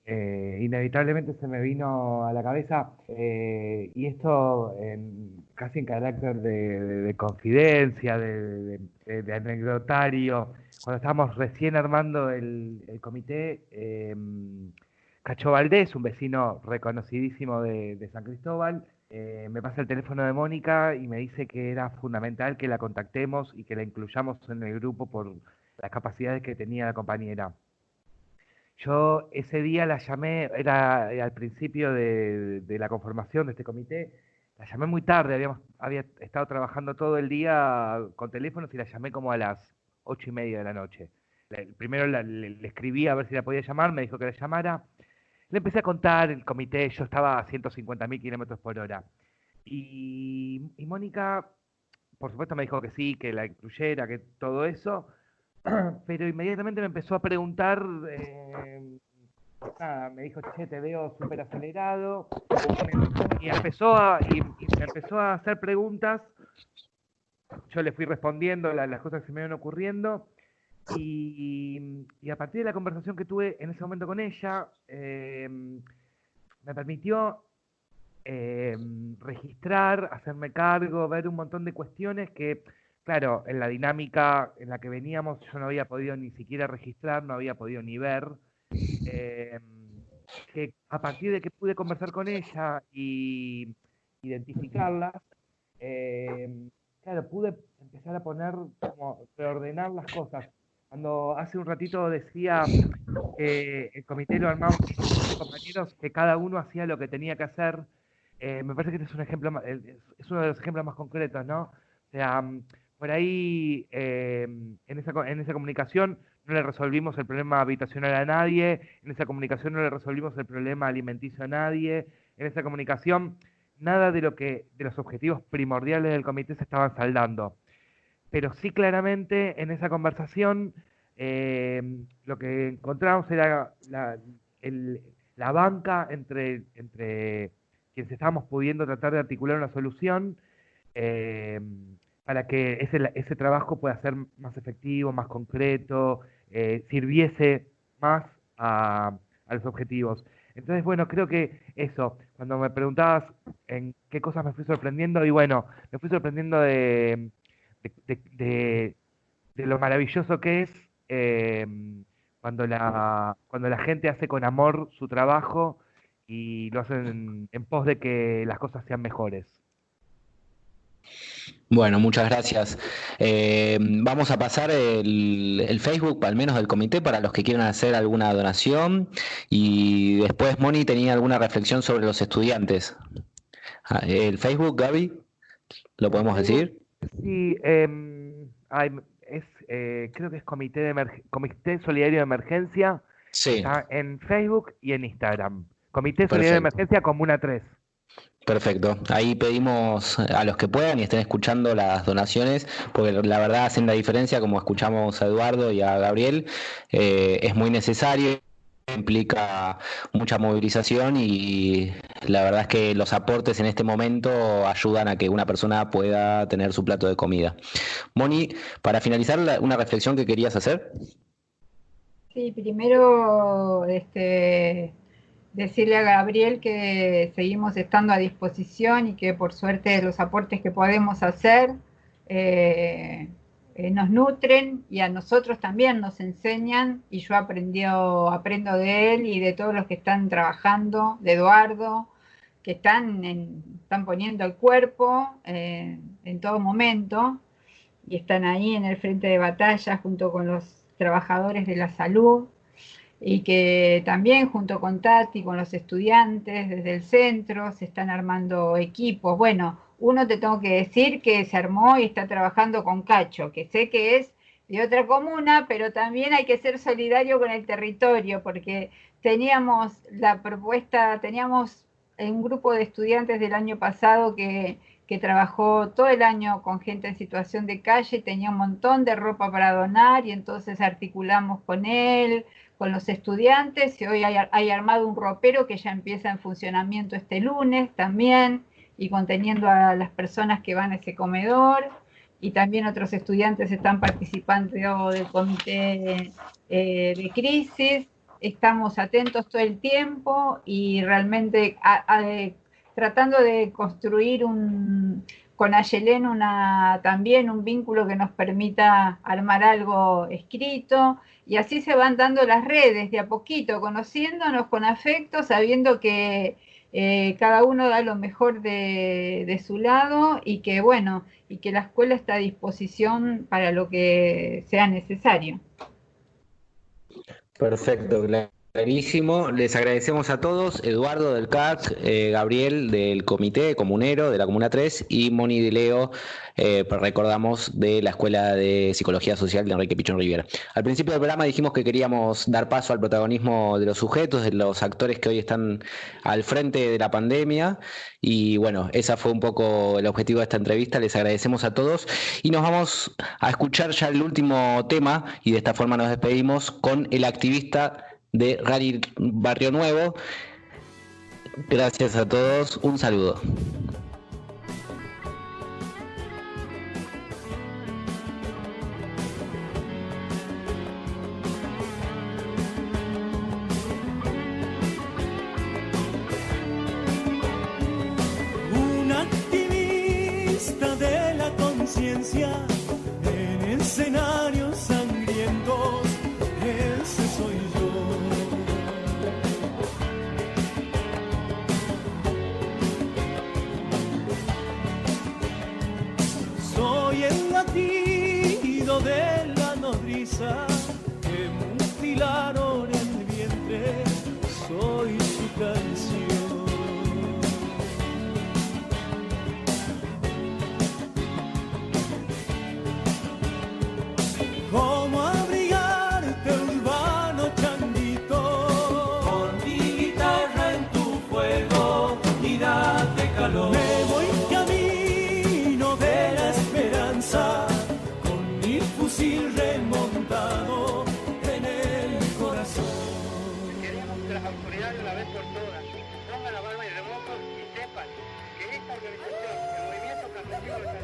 [SPEAKER 10] inevitablemente se me vino a la cabeza, y esto casi en carácter de confidencia, de anecdotario, cuando estábamos recién armando el comité, Cacho Valdés, un vecino reconocidísimo de San Cristóbal, me pasa el teléfono de Mónica y me dice que era fundamental que la contactemos y que la incluyamos en el grupo por las capacidades que tenía la compañera. Yo ese día la llamé, era al principio de la conformación de este comité, la llamé muy tarde, había estado trabajando todo el día con teléfonos y la llamé como a las 8:30 de la noche. Primero le escribí a ver si la podía llamar, me dijo que la llamara. Le empecé a contar el comité, yo estaba a 150.000 kilómetros por hora. Y Mónica, por supuesto, me dijo que sí, que la incluyera, que todo eso, pero inmediatamente me empezó a preguntar, nada, me dijo, che, te veo súper acelerado, y me empezó a hacer preguntas, yo le fui respondiendo las cosas que se me iban ocurriendo, y a partir de la conversación que tuve en ese momento con ella, me permitió registrar, hacerme cargo, ver un montón de cuestiones que, claro, en la dinámica en la que veníamos yo no había podido ni siquiera registrar, no había podido ni ver, que a partir de que pude conversar con ella y identificarlas, claro, pude empezar a poner, como reordenar las cosas. Cuando hace un ratito decía que el comité lo armamos con compañeros, que cada uno hacía lo que tenía que hacer, me parece que este es un ejemplo, es uno de los ejemplos más concretos, ¿no? O sea, por ahí en esa comunicación no le resolvimos el problema habitacional a nadie, en esa comunicación no le resolvimos el problema alimenticio a nadie, en esa comunicación nada de los objetivos primordiales del comité se estaban saldando. Pero sí claramente en esa conversación lo que encontramos era la banca entre quienes estábamos pudiendo tratar de articular una solución para que ese trabajo pueda ser más efectivo, más concreto, sirviese más a los objetivos. Entonces, bueno, creo que eso, cuando me preguntabas en qué cosas me fui sorprendiendo, y bueno, me fui sorprendiendo de lo maravilloso que es cuando la gente hace con amor su trabajo y lo hacen en pos de que las cosas sean mejores.
[SPEAKER 5] Bueno, muchas gracias. Vamos a pasar el Facebook, al menos del comité, para los que quieran hacer alguna donación. Y después Moni tenía alguna reflexión sobre los estudiantes. El Facebook, Gaby, ¿lo podemos decir?
[SPEAKER 10] Sí, creo que es Comité Solidario de Emergencia.
[SPEAKER 5] Sí.
[SPEAKER 10] Está en Facebook y en Instagram. Comité Solidario de Emergencia Comuna 3.
[SPEAKER 5] Perfecto. Ahí pedimos a los que puedan y estén escuchando las donaciones, porque la verdad hacen la diferencia, como escuchamos a Eduardo y a Gabriel, es muy necesario, implica mucha movilización y la verdad es que los aportes en este momento ayudan a que una persona pueda tener su plato de comida. Moni, para finalizar, una reflexión que querías hacer.
[SPEAKER 11] Sí, primero decirle a Gabriel que seguimos estando a disposición y que por suerte los aportes que podemos hacer nos nutren y a nosotros también nos enseñan, y yo aprendo de él y de todos los que están trabajando, de Eduardo, que están poniendo el cuerpo en todo momento y están ahí en el frente de batalla junto con los trabajadores de la salud, y que también junto con Tati, con los estudiantes desde el centro, se están armando equipos. Bueno, uno te tengo que decir que se armó y está trabajando con Cacho, que sé que es de otra comuna, pero también hay que ser solidario con el territorio, porque teníamos la propuesta, teníamos un grupo de estudiantes del año pasado que que trabajó todo el año con gente en situación de calle, tenía un montón de ropa para donar y entonces articulamos con él, con los estudiantes, y hoy hay armado un ropero que ya empieza en funcionamiento este lunes también, y conteniendo a las personas que van a ese comedor, y también otros estudiantes están participando del comité de crisis. Estamos atentos todo el tiempo y realmente tratando de construir con Ayelén también un vínculo que nos permita armar algo escrito, y así se van dando las redes de a poquito, conociéndonos con afecto, sabiendo que cada uno da lo mejor de su lado, y que bueno, y que la escuela está a disposición para lo que sea necesario.
[SPEAKER 5] Perfecto, clarísimo. Les agradecemos a todos, Eduardo del CAC, Gabriel del Comité Comunero de la Comuna 3 y Moni de Leo, recordamos, de la Escuela de Psicología Social de Enrique Pichón Rivera. Al principio del programa dijimos que queríamos dar paso al protagonismo de los sujetos, de los actores que hoy están al frente de la pandemia, y bueno, ese fue un poco el objetivo de esta entrevista. Les agradecemos a todos y nos vamos a escuchar ya el último tema, y de esta forma nos despedimos con el activista de Rally Barrio Nuevo. Gracias a todos, un saludo.
[SPEAKER 9] Un activista de la conciencia en escenarios sangrientos, ese soy yo. Soy el latido de la nodriza que mutilaron el vientre, soy su canción. ¿Cómo abrigarte, urbano changuito? Con mi guitarra en tu fuego y date calor. Me voy camino de la esperanza, con mi fusil remontado en el corazón.
[SPEAKER 13] Queremos que las autoridades, una vez por todas, pongan la barba y remotos y sepan que esta organización, el movimiento campesino